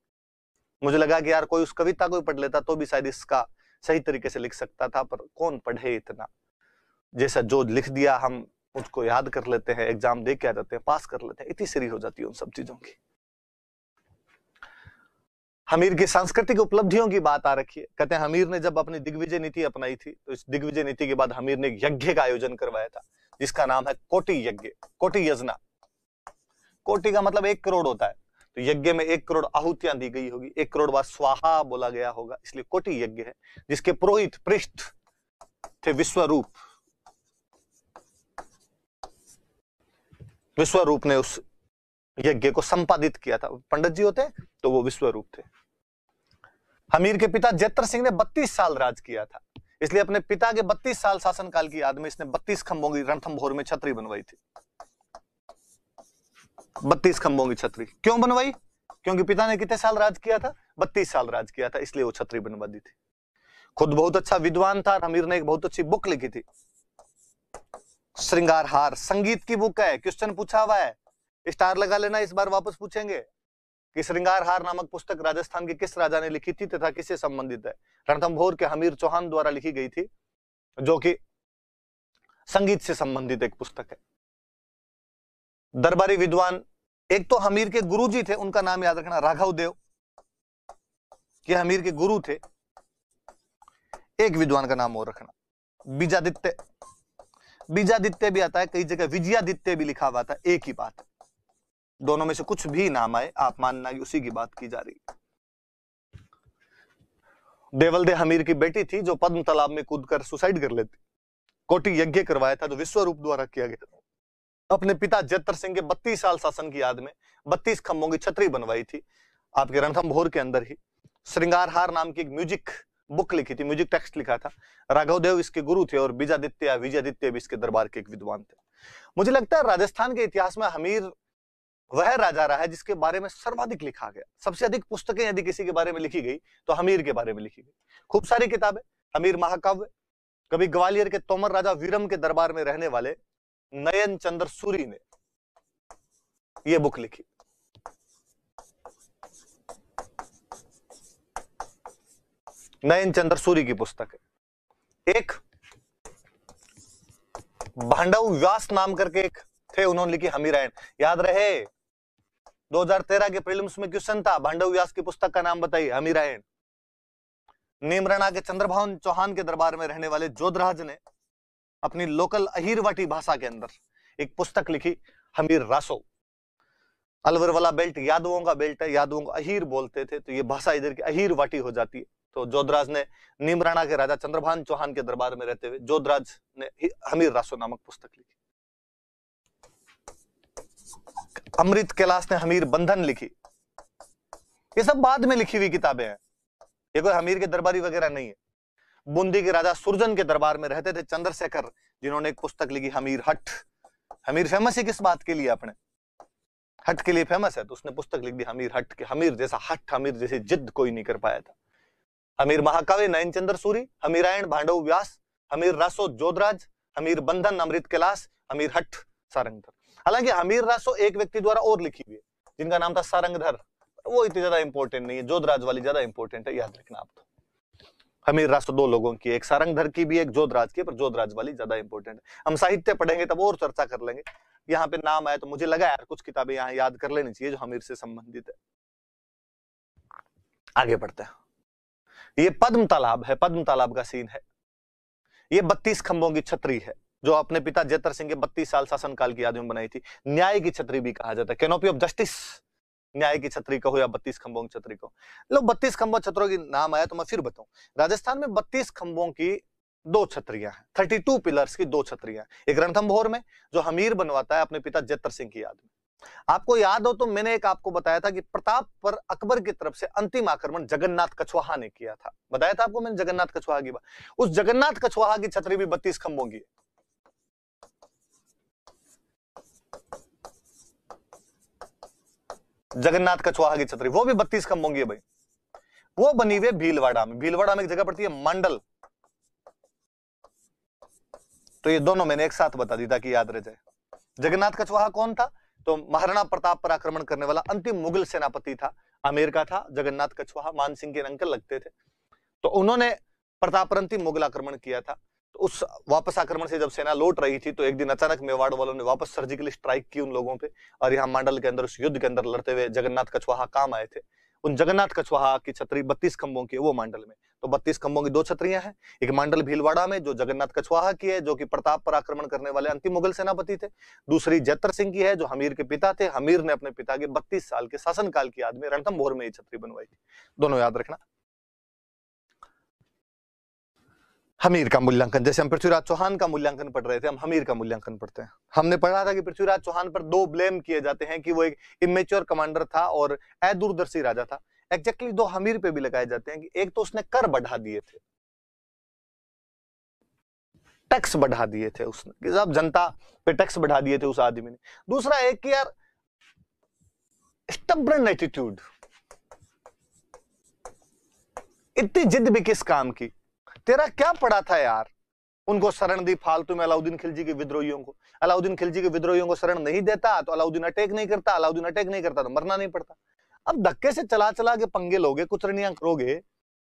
S1: मुझे लगा कि यार कोई उस कविता को पढ़ लेता तो भी शायद इसका सही तरीके से लिख सकता था, पर कौन पढ़े इतना। जैसा जो लिख दिया हम उसको याद कर लेते हैं, एग्जाम दे के आ जाते हैं, पास कर लेते हैं, इतनी सीरी हो जाती है उन सब चीजों की। हमीर की सांस्कृतिक उपलब्धियों की बात आ रखी है। कहते हैं हमीर ने जब अपनी दिग्विजय नीति अपनाई थी तो इस दिग्विजय नीति के बाद हमीर ने एक यज्ञ का आयोजन करवाया था जिसका नाम है कोटि यज्ञ, कोटि यजना। कोटि का मतलब 1 करोड़ होता है, तो यज्ञ में 1 करोड़ आहुतियां दी गई होगी, 1 करोड़ बार स्वाहा बोला गया होगा, इसलिए कोटि यज्ञ है। जिसके पुरोहित पृष्ठ थे विश्वरूप। विश्वरूप ने उस यज्ञ को संपादित किया था। पंडित जी होते हैं तो वो विश्वरूप थे। हमीर के पिता जैतर सिंह ने 32 साल राज किया था, इसलिए अपने पिता के 32 साल शासनकाल की याद में इसने 32 खंभों की रणथंभौर में छतरी बनवाई थी। 32 खंभों की छतरी क्यों बनवाई? क्योंकि पिता ने कितने साल राज किया था? 32 साल राज किया था, इसलिए वो छतरी बनवा दी थी। खुद बहुत अच्छा विद्वान था। हमीर ने एक बहुत अच्छी बुक लिखी थी, श्रृंगार हार, संगीत की बुक है। क्वेश्चन पूछा हुआ है, स्टार लगा लेना, इस बार वापस पूछेंगे कि श्रृंगार हार नामक पुस्तक राजस्थान के किस राजा ने लिखी थी तथा किससे संबंधित है? रणथंभौर के हमीर चौहान द्वारा लिखी गई थी, जो कि संगीत से संबंधित एक पुस्तक है। दरबारी विद्वान, एक तो हमीर के गुरुजी थे, उनका नाम याद रखना, राघव देव, ये हमीर के गुरु थे। एक विद्वान का नाम और रखना, बीजादित्य। बीजादित्य भी आता है, कई जगह विजयादित्य भी लिखा हुआ था, एक ही बात है। दोनों में से कुछ भी नाम आए आप मानना कि उसी की बात की जा रही है। देवलदे हमीर की बेटी थी जो पद्म तालाब में कूदकर सुसाइड कर लेती। कोटि यज्ञ करवाया था जो विश्वरूप द्वारा किया गया। अपने पिता जैतर सिंह के 32 साल शासन की याद में 32 खंभों की छतरी बनवाई थी आपके रणथंभौर के अंदर ही। श्रृंगार हार नाम की एक म्यूजिक बुक लिखी थी, म्यूजिक टेक्स्ट लिखा था। राघव देव इसके गुरु थे और बीजादित्य विजयादित्य भी इसके दरबार के एक विद्वान थे। मुझे लगता है राजस्थान के इतिहास में हमीर वह राजा रहा है जिसके बारे में सर्वाधिक लिखा गया। सबसे अधिक पुस्तकें यदि किसी के बारे में लिखी गई तो हमीर के बारे में लिखी गई। खूब सारी किताबें, हमीर महाकाव्य। कभी ग्वालियर के तोमर राजा वीरम के दरबार में रहने वाले नयन चंद्र सूरी ने यह बुक लिखी। नयन चंद्र सूरी की पुस्तक है। एक भांडव व्यास नाम करके एक थे, उन्होंने लिखी हमीरायण। याद रहे 2013 के प्रीलिम्स में क्वेश्चन था, भांडव व्यास की पुस्तक का नाम बताइए, हमीरायण। नीमराणा के चंद्रभान चौहान के दरबार में रहने वाले जोधराज ने अपनी लोकल अहीरवाटी भाषा के अंदर एक पुस्तक लिखी, हमीर रासो। अलवर वाला बेल्ट यादवों का बेल्ट है, यादवों को अहीर बोलते थे, तो ये भाषा इधर की अहीरवाटी हो जाती है। तो जोधराज ने नीमराणा के राजा चंद्रभान चौहान के दरबार में रहते हुए जोधराज ने हमीर रासो नामक पुस्तक लिखी। अमृत कैलाश ने हमीर बंधन लिखी। ये सब बाद में लिखी हुई किताबें हैं, ये कोई हमीर के दरबारी वगैरह नहीं है। बूंदी के राजा सुरजन के दरबार में रहते थे चंद्रशेखर, जिन्होंने एक पुस्तक लिखी हमीर हट। हमीर फेमस है किस बात के लिए? अपने हट के लिए फेमस है, तो उसने पुस्तक लिख दी हमीर हट के। हमीर जैसा हट, हमीर जैसी जिद कोई नहीं कर पाया था। हमीर महाकाव्य नयन चंद्र सूरी, हमीरायण भांडव व्यास, हमीर रासो जोधराज, हमीर बंधन अमृत कैलाश, हमीर हट सारंगधर। हालांकि हमीर रासो एक व्यक्ति द्वारा और लिखी हुई है जिनका नाम था सारंगधर, वो इतनी ज्यादा इंपॉर्टेंट नहीं है, जोधराज वाली ज्यादा इंपॉर्टेंट है, याद रखना आप। तो हमीर रासो 2 लोगों की, एक सारंगधर की भी, एक जोधराज की, पर जोधराज वाली ज्यादा इंपॉर्टेंट है। हम साहित्य पढ़ेंगे तब और चर्चा कर लेंगे। यहाँ पे नाम आया तो मुझे लगा यार कुछ किताबें यहाँ याद कर लेनी चाहिए जो हमीर से संबंधित है। आगे बढ़ते हैं। ये पद्म तालाब है, पद्म तालाब का सीन है। ये 32 खंभों की छतरी है जो अपने पिता जैतर सिंह के 32 साल शासनकाल की याद में बनाई थी। न्याय की छतरी भी कहा जाता है, कैनोपी ऑफ जस्टिस, न्याय की छतरी कहो या 32 खंभों की छतरी कहो। लो 32 खंभों छतरों की नाम आया तो मैं फिर बताऊं। राजस्थान में 32 खंभों की 2 छतरियां हैं, 32 पिलर्स की 2 छतरियां। एक रणथंभौर में जो हमीर बनवाता है अपने पिता जैतर सिंह की याद में। आपको याद हो तो मैंने एक आपको बताया था कि प्रताप पर अकबर की तरफ से अंतिम आक्रमण जगन्नाथ कछवाहा ने किया था। बताया था आपको मैंने जगन्नाथ कछवाहा की बात। उस जगन्नाथ कछवाहा की छतरी भी 32 खंभों की है। जगन्नाथ कछवाहा की छतरी वो भी 32 खंभों की है भाई। वो बनी हुई भीलवाड़ा में। भीलवाड़ा में एक जगह पड़ती है मंडल। तो ये दोनों मैंने एक साथ बता दी ताकि याद रह जाए। जगन्नाथ कछवाहा कौन था? तो महाराणा प्रताप पर आक्रमण करने वाला अंतिम मुगल सेनापति था, आमेर का था जगन्नाथ कछवाहा। मान सिंह के अंकल लगते थे। तो उन्होंने प्रताप पर अंतिम मुगल आक्रमण किया था। तो उस वापस आक्रमण से जब सेना लौट रही थी तो एक दिन अचानक मेवाड़ वालों ने वापस सर्जिकल स्ट्राइक की उन लोगों पे, और यहाँ मंडल के अंदर उस युद्ध के अंदर लड़ते हुए जगन्नाथ कछवाहा काम आए थे। उन जगन्नाथ कछवाहा की छतरी 32 खंभों की है, वो मांडल में। तो 32 खंभों की 2 छतरियां हैं, एक मांडल भीलवाड़ा में जो जगन्नाथ कछवाहा की है, जो कि प्रताप पर आक्रमण करने वाले अंतिम मुगल सेनापति थे। दूसरी जैतर सिंह की है, जो हमीर के पिता थे। हमीर ने अपने पिता के 32 साल के शासनकाल की याद में रणथंभौर में ये छतरी बनवाई थी। दोनों याद रखना। हमीर का मूल्यांकन, जैसे हम पृथ्वीराज चौहान का मूल्यांकन पढ़ रहे थे, हम हमीर का मूल्यांकन पढ़ते हैं। हमने पढ़ा था कि पृथ्वीराज चौहान पर 2 ब्लेम किए जाते हैं कि वो एक इमेच्योर कमांडर था और अदूरदर्शी राजा था। एग्जैक्टली 2 हमीर पे भी लगाए जाते हैं कि एक तो उसने कर बढ़ा दिए थे, टैक्स बढ़ा दिए थे उसने, कि सब जनता पे टैक्स बढ़ा दिए थे उस आदमी ने। दूसरा एक कि यार स्टबर्न एटीट्यूड, इतनी जिद भी किस काम की, तेरा क्या पड़ा था यार उनको शरण दी फालतू में अलाउद्दीन खिलजी के विद्रोहियों को। अलाउद्दीन खिलजी के विद्रोहियों को शरण नहीं देता तो अलाउद्दीन अटैक नहीं करता, अलाउद्दीन अटैक नहीं करता तो मरना नहीं पड़ता। अब धक्के से चला चला के पंगे लोगे, कुचरनियां करोगे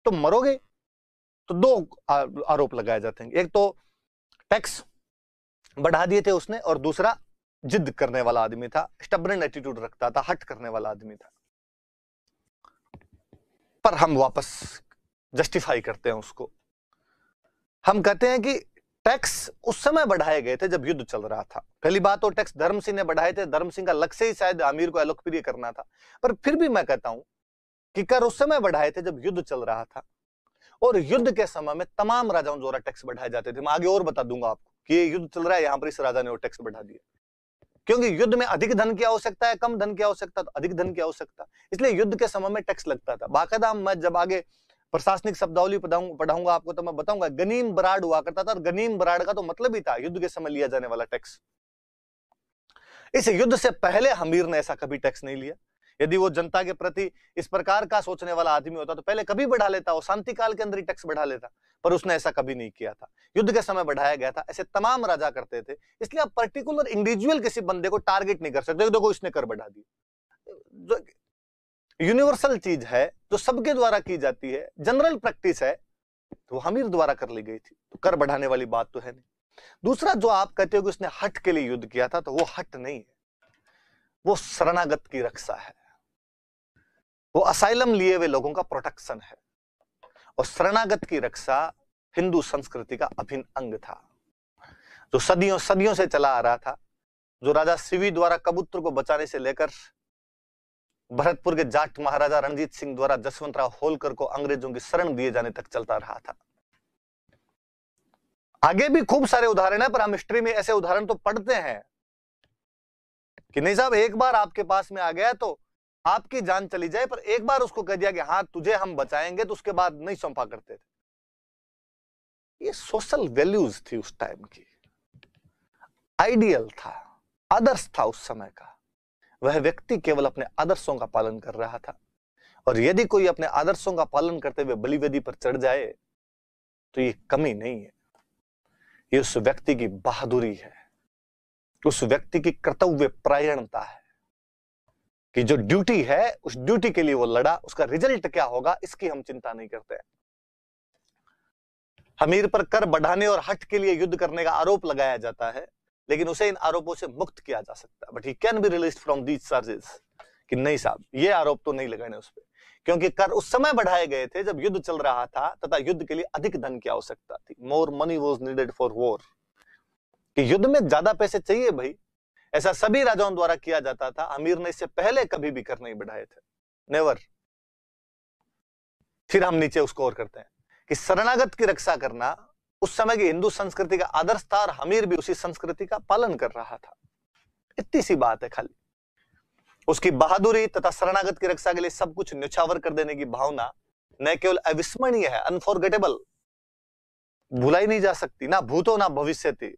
S1: तो मरोगे। तो 2 आरोप लगाए जाते हैं, एक तो टैक्स बढ़ा दिए थे उसने, और दूसरा जिद करने वाला आदमी था, स्टबर्न एटीट्यूड रखता था, हट करने वाला आदमी था। पर हम वापस जस्टिफाई करते हैं उसको। हम कहते हैं कि टैक्स उस समय बढ़ाए गए थे जब युद्ध चल रहा था। पहली बात तो टैक्स धर्म सिंह ने बढ़ाए थे, धर्म सिंह का लक्ष्य ही शायद आमिर को अलोकप्रिय करना था। पर फिर भी मैं कहता हूं कि कर उस समय बढ़ाए थे जब युद्ध चल रहा था, और युद्ध के समय में तमाम राजाओं द्वारा टैक्स बढ़ाए जाते थे। मैं आगे और बता दूंगा आपको कि ये युद्ध चल रहा है, यहां पर इस राजा ने वो टैक्स बढ़ा दिया, क्योंकि युद्ध में अधिक धन की आवश्यकता है, कम धन की आवश्यकता तो अधिक धन की आवश्यकता, इसलिए युद्ध के समय में टैक्स लगता था। बाकायदा मैं जब आगे प्रशासनिक शब्दावली पढ़ाऊंगा आपको तो मैं बताऊंगा, गनीम बराड़ हुआ करता था, और गनीम बराड़ का तो मतलब ही था युद्ध के समय लिया जाने वाला टैक्स। इस युद्ध से पहले हमीर ने ऐसा कभी टैक्स नहीं लिया। यदि वो जनता के प्रति इस प्रकार का सोचने वाला आदमी होता तो पहले कभी बढ़ा लेता, वो शांति काल के अंदर ही टैक्स बढ़ा लेता, पर उसने ऐसा कभी नहीं किया था। युद्ध के समय बढ़ाया गया था, ऐसे तमाम राजा करते थे। इसलिए आप पर्टिकुलर इंडिविजुअल किसी बंदे को टारगेट नहीं कर सकते, देखो इसने कर बढ़ा दी। यूनिवर्सल चीज है जो सबके द्वारा की जाती है, जनरल प्रैक्टिस है, तो हमीर द्वारा कर ली गई थी, तो कर बढ़ाने वाली बात तो है नहीं। दूसरा जो आप कहते हो कि उसने हट के लिए युद्ध किया था, तो वो हट नहीं है, वो शरणागत की रक्षा है, वो असाइलम लिए हुए लोगों का प्रोटेक्शन है। और शरणागत की रक्षा हिंदू संस्कृति का अभिन्न अंग था, जो सदियों सदियों से चला आ रहा था, जो राजा शिवी द्वारा कबूतर को बचाने से लेकर भरतपुर के जाट महाराजा रणजीत सिंह द्वारा जसवंतराव होलकर को अंग्रेजों की शरण दिए जाने तक चलता रहा था। आगे भी खूब सारे उदाहरण है, पर हम हिस्ट्री में ऐसे उदाहरण तो पढ़ते हैं कि नहीं साहब, एक बार आपके पास में आ गया तो आपकी जान चली जाए, पर एक बार उसको कह दिया कि हाँ तुझे हम बचाएंगे, तो उसके बाद नहीं सौंपा करते थे। ये सोशल वैल्यूज थी उस टाइम की, आइडियल था, आदर्श था उस समय का। वह व्यक्ति केवल अपने आदर्शों का पालन कर रहा था, और यदि कोई अपने आदर्शों का पालन करते हुए बलिवेदी पर चढ़ जाए तो ये कमी नहीं है, ये उस व्यक्ति की बहादुरी है, उस व्यक्ति की कर्तव्य परायणता है, कि जो ड्यूटी है उस ड्यूटी के लिए वो लड़ा, उसका रिजल्ट क्या होगा इसकी हम चिंता नहीं करते। हमीर पर कर बढ़ाने और हट के लिए युद्ध करने का आरोप लगाया जाता है, लेकिन उसे इन आरोपों से मुक्त किया जा सकता है, but he can be released from these charges, कि नहीं साहब ये आरोप तो नहीं लगाने उस पर, क्योंकि कर उस समय बढ़ाए गए थे जब युद्ध चल रहा था तथा युद्ध के लिए अधिक धन की आवश्यकता थी। More money was needed for war, कि युद्ध में ज्यादा पैसे चाहिए भाई। ऐसा सभी राजाओं द्वारा किया जाता था, अमीर ने इससे पहले कभी भी कर नहीं बढ़ाए थे, नेवर। फिर हम नीचे उसको और करते हैं कि शरणागत की रक्षा करना उस समय की हिंदू संस्कृति का आदर्श था, और हमीर भी उसी संस्कृति का पालन कर रहा था। इतनी सी बात है खाली। उसकी बहादुरी तथा शरणागत की रक्षा के लिए सब कुछ न्यौछावर कर देने की भावना न केवल अविस्मरणीय है, अनफॉरगेटेबल, भुलाई नहीं जा सकती, ना भूतो ना भविष्य थी,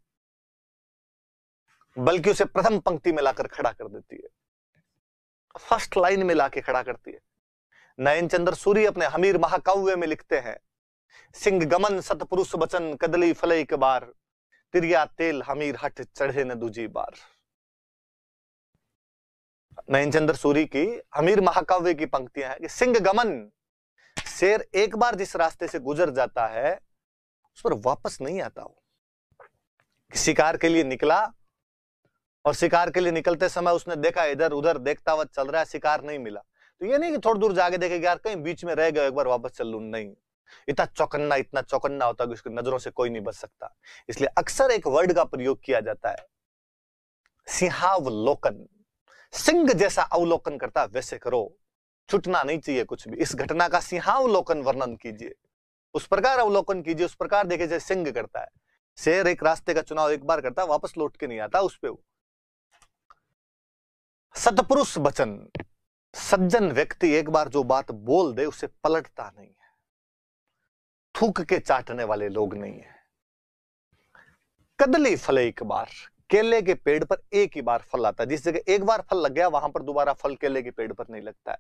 S1: बल्कि उसे प्रथम पंक्ति में लाकर खड़ा कर देती है, फर्स्ट लाइन में लाके खड़ा करती है। नयनचंद्र सूरी अपने हमीर महाकाव्य में लिखते हैं, सिंह गमन सतपुरुष बचन कदली फलई के बार, तिरिया तेल हमीर हट चढ़े न दूजी बार। नयनचंद्र सूरी की हमीर महाकाव्य की पंक्तियां हैं कि सिंह गमन, शेर एक बार जिस रास्ते से गुजर जाता है उस पर वापस नहीं आता। हो शिकार के लिए निकला, और शिकार के लिए निकलते समय उसने देखा इधर उधर देखता हुआ चल रहा है, शिकार नहीं मिला, तो ये नहीं कि थोड़ी दूर जाके देखे यार कहीं बीच में रह गए एक बार वापस चल लूं, नहीं। इतना चौकन्ना होता है कि उसकी नजरों से कोई नहीं बच सकता। इसलिए अक्सर एक वर्ड का प्रयोग किया जाता है, सिंहावलोकन। सिंह जैसा अवलोकन करता है वैसे करो, छूटना नहीं चाहिए कुछ भी। इस घटना का सिंहावलोकन वर्णन कीजिए, उस प्रकार अवलोकन कीजिए, उस प्रकार देखे जैसे सिंह करता है। शेर एक रास्ते का चुनाव एक बार करता है, वापस लौट के नहीं आता उस पे। सतपुरुष वचन, सज्जन व्यक्ति एक बार जो बात बोल दे उसे पलटता नहीं है, थूक के चाटने वाले लोग नहीं है। कदली फल एक बार, केले के पेड़ पर एक ही बार फल आता है। जिस जगह एक बार फल लग गया वहां पर दोबारा फल केले के पेड़ पर नहीं लगता है।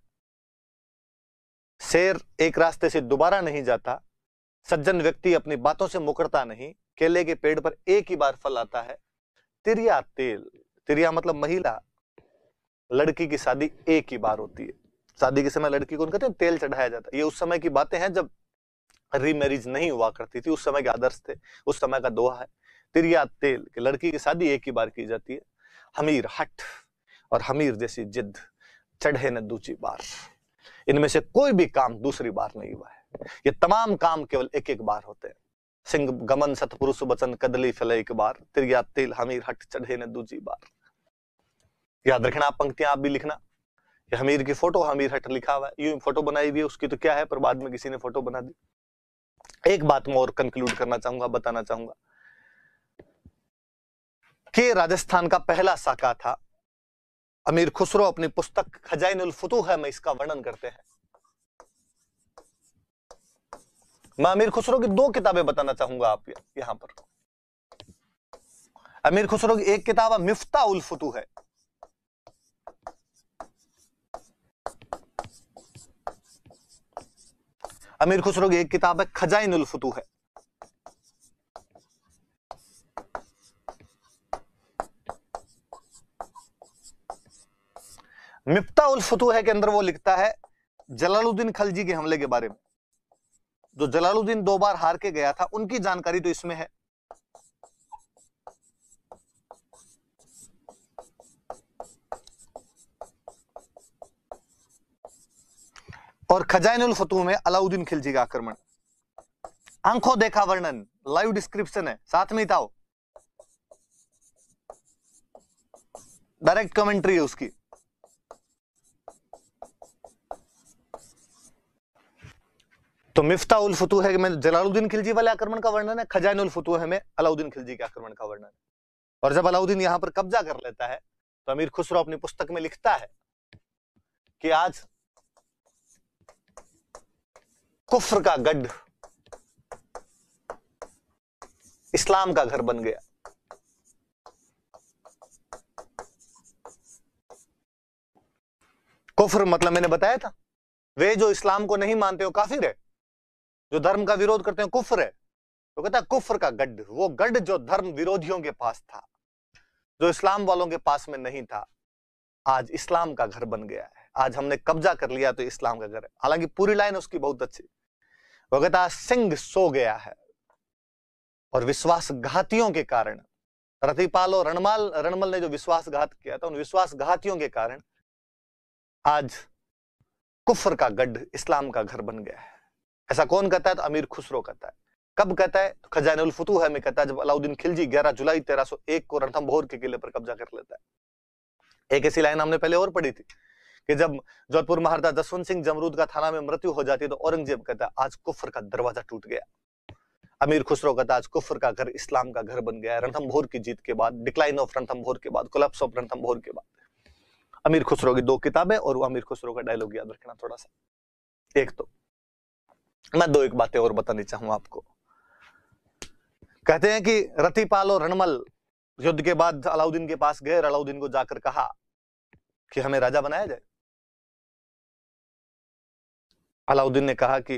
S1: शेर एक रास्ते से दोबारा नहीं जाता, सज्जन व्यक्ति अपनी बातों से मुकरता नहीं, केले के पेड़ पर एक ही बार फल आता है। तिरिया तेल, तिरिया मतलब महिला, लड़की की शादी एक ही बार होती है। शादी के समय लड़की को कहते हैं तेल चढ़ाया जाता है। ये उस समय की बातें हैं जब रीमैरिज नहीं हुआ करती थी, उस समय के आदर्श थे, उस समय का दोहा है। तिरिया तेल कि लड़की की शादी एक ही बार की जाती है। हमीर हट और हमीर जैसी जिद, चढ़े न दूसरी बार। इनमें से कोई भी काम दूसरी बार नहीं हुआ है, ये तमाम काम केवल एक एक बार होते हैं। सिंह गमन सतपुरुष वचन, कदली फल एक बार, तिरिया तेल हमीर हट, चढ़े न दूसरी बार। याद रखना आप पंक्तियां, आप भी लिखना। ये हमीर की फोटो, हमीर हट लिखा हुआ है, यूं फोटो बनाई हुई है उसकी तो क्या है, पर बाद में किसी ने फोटो बना दी। एक बात मैं और कंक्लूड करना चाहूंगा, बताना चाहूंगा कि राजस्थान का पहला साका था अमीर खुसरो। अपनी पुस्तक खजाइनुल फुतूह में इसका वर्णन करते हैं। मैं अमीर खुसरो की दो किताबें बताना चाहूंगा आप यहां पर। अमीर खुसरो की एक किताब है मिफ्ता उल फुतूह है, अमीर खुसरो की एक किताब है खजाइनुल फुतूह है। मिफ्ता उल फुतूह के अंदर वो लिखता है जलालुद्दीन खलजी के हमले के बारे में। जो जलालुद्दीन 2 बार हार के गया था उनकी जानकारी तो इसमें है। और खजाइनुल फुतूह में अलाउद्दीन खिलजी का आक्रमण, आंखों देखा वर्णन, लाइव डिस्क्रिप्शन है, साथ में ही था, डायरेक्ट कमेंट्री है उसकी। तो मिफ्ता उल फुतूह में जलालुद्दीन खिलजी वाले आक्रमण का वर्णन है, खजाइनुल फुतूह में अलाउद्दीन खिलजी के आक्रमण का वर्णन है। और जब अलाउद्दीन यहां पर कब्जा कर लेता है तो अमीर खुसरो अपनी पुस्तक में लिखता है कि आज कुफ्र का गढ़ इस्लाम का घर बन गया। कुफ्र मतलब मैंने बताया था, वे जो इस्लाम को नहीं मानते हो काफिर है, जो धर्म का विरोध करते हैं कुफ्र है। तो कहता है कुफ्र का गढ़, वो गढ़ जो धर्म विरोधियों के पास था, जो इस्लाम वालों के पास में नहीं था, आज इस्लाम का घर बन गया है। आज हमने कब्जा कर लिया तो इस्लाम का घर है। हालांकि पूरी लाइन उसकी बहुत अच्छी। वो कहता है सिंह सो गया है और विश्वासघातियों के कारण, रतिपाल और रणमल ने जो विश्वासघात किया था, उन विश्वासघातियों के कारण आज कुफ्र का गढ़ इस्लाम का घर बन गया है। ऐसा कौन कहता है? तो अमीर खुसरो कहता है। कब कहता है? तो खजाइनुल फुतूह में कहता है, जब अलाउद्दीन खिलजी 11 जुलाई 1301 को रणथंभौर के किले पर कब्जा कर लेता है। एक ऐसी लाइन हमने पहले और पढ़ी थी कि जब जोधपुर महाराजा जसवंत सिंह जमरूद का थाना में मृत्यु हो जाती है तो औरंगजेब कहता है आज कुफ्र का दरवाजा टूट गया। अमीर खुसरो कहता है आज कुफ्र का घर इस्लाम का घर बन गया है। रणथंभौर की जीत के बाद, डिक्लाइन ऑफ रणथंभौर के बाद, कोलैप्स ऑफ रणथंभौर के बाद। अमीर खुसरो की 2 किताबें और वो अमीर खुसरो का डायलॉग याद रखना थोड़ा सा। एक तो मैं 2 एक बातें और बतानी चाहूंगा आपको। कहते हैं कि रतिपाल और रणमल युद्ध के बाद अलाउद्दीन के पास गए, अलाउद्दीन को जाकर कहा कि हमें राजा बनाया जाए। अलाउद्दीन ने कहा कि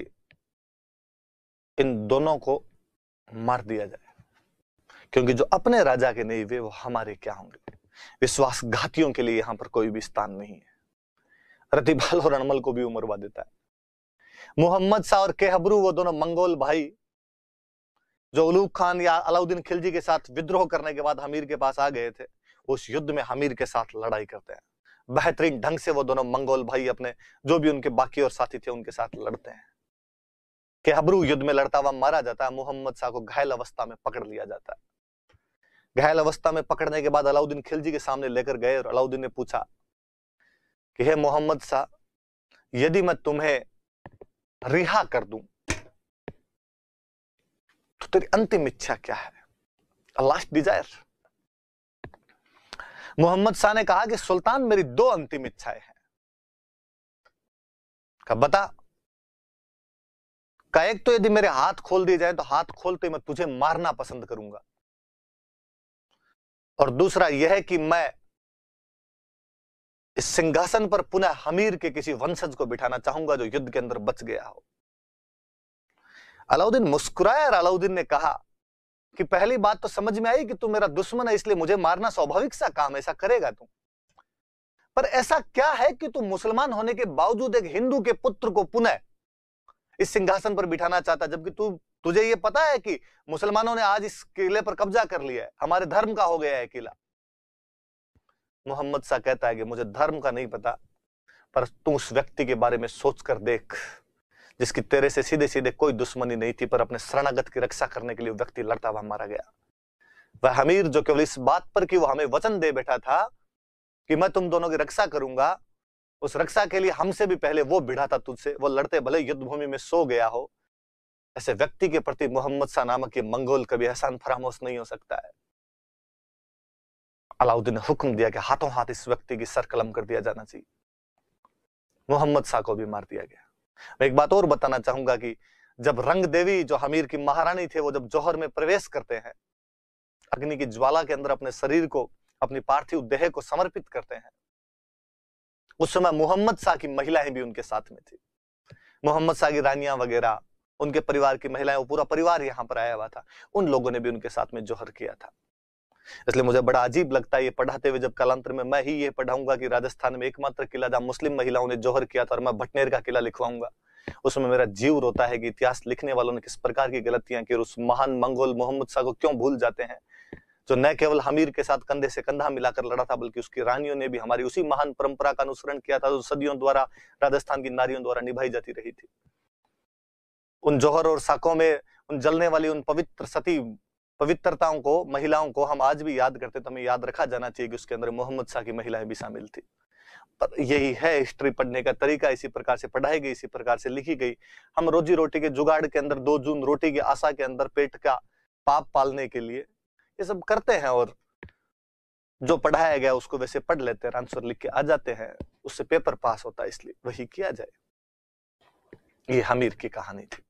S1: इन दोनों को मार दिया जाए, क्योंकि जो अपने राजा के नहीं हुए वो हमारे क्या होंगे। विश्वासघातियों के लिए यहां पर कोई भी स्थान नहीं है। रतिपाल और रणमल को भी उमरवा देता है। मोहम्मद शाह और केहबरू, वो दोनों मंगोल भाई जो उलूग खान या अलाउद्दीन खिलजी के साथ विद्रोह करने के बाद हमीर के पास आ गए थे, उस युद्ध में हमीर के साथ लड़ाई करते हैं। बेहतरीन ढंग से वो दोनों मंगोल भाई अपने जो भी उनके बाकी और साथी थे उनके साथ लड़ते हैं। केहबरू युद्ध में लड़ता हुआ मारा जाता है। मोहम्मद शाह को घायल अवस्था में पकड़ लिया जाता है। घायल अवस्था में पकड़ने के बाद अलाउद्दीन खिलजी के सामने लेकर गए और अलाउद्दीन ने पूछा कि हे मोहम्मद शाह, यदि मैं तुम्हें रिहा कर दूं तो तेरी अंतिम इच्छा क्या है, लास्ट डिजायर? मोहम्मद शाह ने कहा कि सुल्तान, मेरी दो अंतिम इच्छाएं हैं। कहा बता। का एक तो यदि मेरे हाथ खोल दिए जाए तो हाथ खोलते मैं तुझे मारना पसंद करूंगा, और दूसरा यह है कि मैं इस सिंहासन पर पुनः हमीर के किसी वंशज को बिठाना चाहूंगा जो युद्ध के अंदर बच गया हो। अलाउद्दीन मुस्कुराया और अलाउद्दीन ने कहा कि पहली बात तो समझ में आई कि तू मेरा दुश्मन है, इसलिए मुझे मारना स्वाभाविक सा काम, ऐसा करेगा तू। पर ऐसा क्या है कि तू मुसलमान होने के बावजूद एक हिंदू के पुत्र को पुनः इस सिंहासन पर बिठाना चाहता, जबकि तुझे ये पता है कि मुसलमानों ने आज इस किले पर कब्जा कर लिया है, हमारे धर्म का हो गया है किला। मोहम्मद शाह कहता है कि मुझे धर्म का नहीं पता, पर तू उस व्यक्ति के बारे में सोच कर देख जिसकी तेरे से सीधे सीधे कोई दुश्मनी नहीं थी, पर अपने शरणागत की रक्षा करने के लिए व्यक्ति लड़ता हुआ मारा गया। वह हमीर जो केवल इस बात पर कि वो हमें वचन दे बैठा था कि मैं तुम दोनों की रक्षा करूंगा, उस रक्षा के लिए हमसे भी पहले वो भिड़ा था तुझसे, वो लड़ते भले युद्ध भूमि में सो गया हो। ऐसे व्यक्ति के प्रति मोहम्मद शाह नामक ये मंगोल कभी एहसान फरामोश नहीं हो सकता है। अलाउद्दीन ने हुक्म दिया कि हाथों हाथ इस व्यक्ति की सर कलम कर दिया जाना चाहिए। मोहम्मद शाह को भी मार दिया गया। मैं एक बात और बताना चाहूंगा कि जब रंग देवी जो हमीर की महारानी थे, वो जब जौहर में प्रवेश करते हैं, अग्नि की ज्वाला के अंदर अपने शरीर को, अपनी पार्थिव देह को समर्पित करते हैं, उस समय मोहम्मद शाह की महिलाएं भी उनके साथ में थी। मोहम्मद शाह की रानियां वगैरह, उनके परिवार की महिलाएं, वो पूरा परिवार यहां पर आया हुआ था, उन लोगों ने भी उनके साथ में जौहर किया था। इसलिए मुझे बड़ा अजीब लगता है ये पढ़ाते हुए, जब कालांतर में मैं ही ये पढ़ाऊंगा कि राजस्थान में एकमात्र किला जहां मुस्लिम महिलाओं ने जौहर किया था, और मैं भटनेर का किला लिखवाऊंगा। उसमें मेरा जीव रोता है कि इतिहास लिखने वालों ने किस प्रकार की गलतियां की, और उस महान मंगोल मोहम्मद शाह को क्यों भूल जाते हैं, जो न केवल हमीर के साथ कंधे से कंधा मिलाकर लड़ा था, बल्कि उसकी रानियों ने भी हमारी उसी महान परंपरा का अनुसरण किया था जो सदियों द्वारा राजस्थान की नारियों द्वारा निभाई जाती रही थी। उन जौहर और साकों में उन जलने वाली उन पवित्र सती पवित्रताओं को, महिलाओं को हम आज भी याद करते, तो हमें याद रखा जाना चाहिए कि उसके अंदर मोहम्मद शाह की महिलाएं भी शामिल थी। पर यही है हिस्ट्री पढ़ने का तरीका, इसी प्रकार से पढ़ाई गई, इसी प्रकार से लिखी गई। हम रोजी रोटी के जुगाड़ के अंदर, 2 जून रोटी की आशा के अंदर, पेट का पाप पालने के लिए ये सब करते हैं, और जो पढ़ाया गया उसको वैसे पढ़ लेते हैं, आंसर लिख के आ जाते हैं, उससे पेपर पास होता है, इसलिए वही किया जाए। ये हमीर की कहानी थी।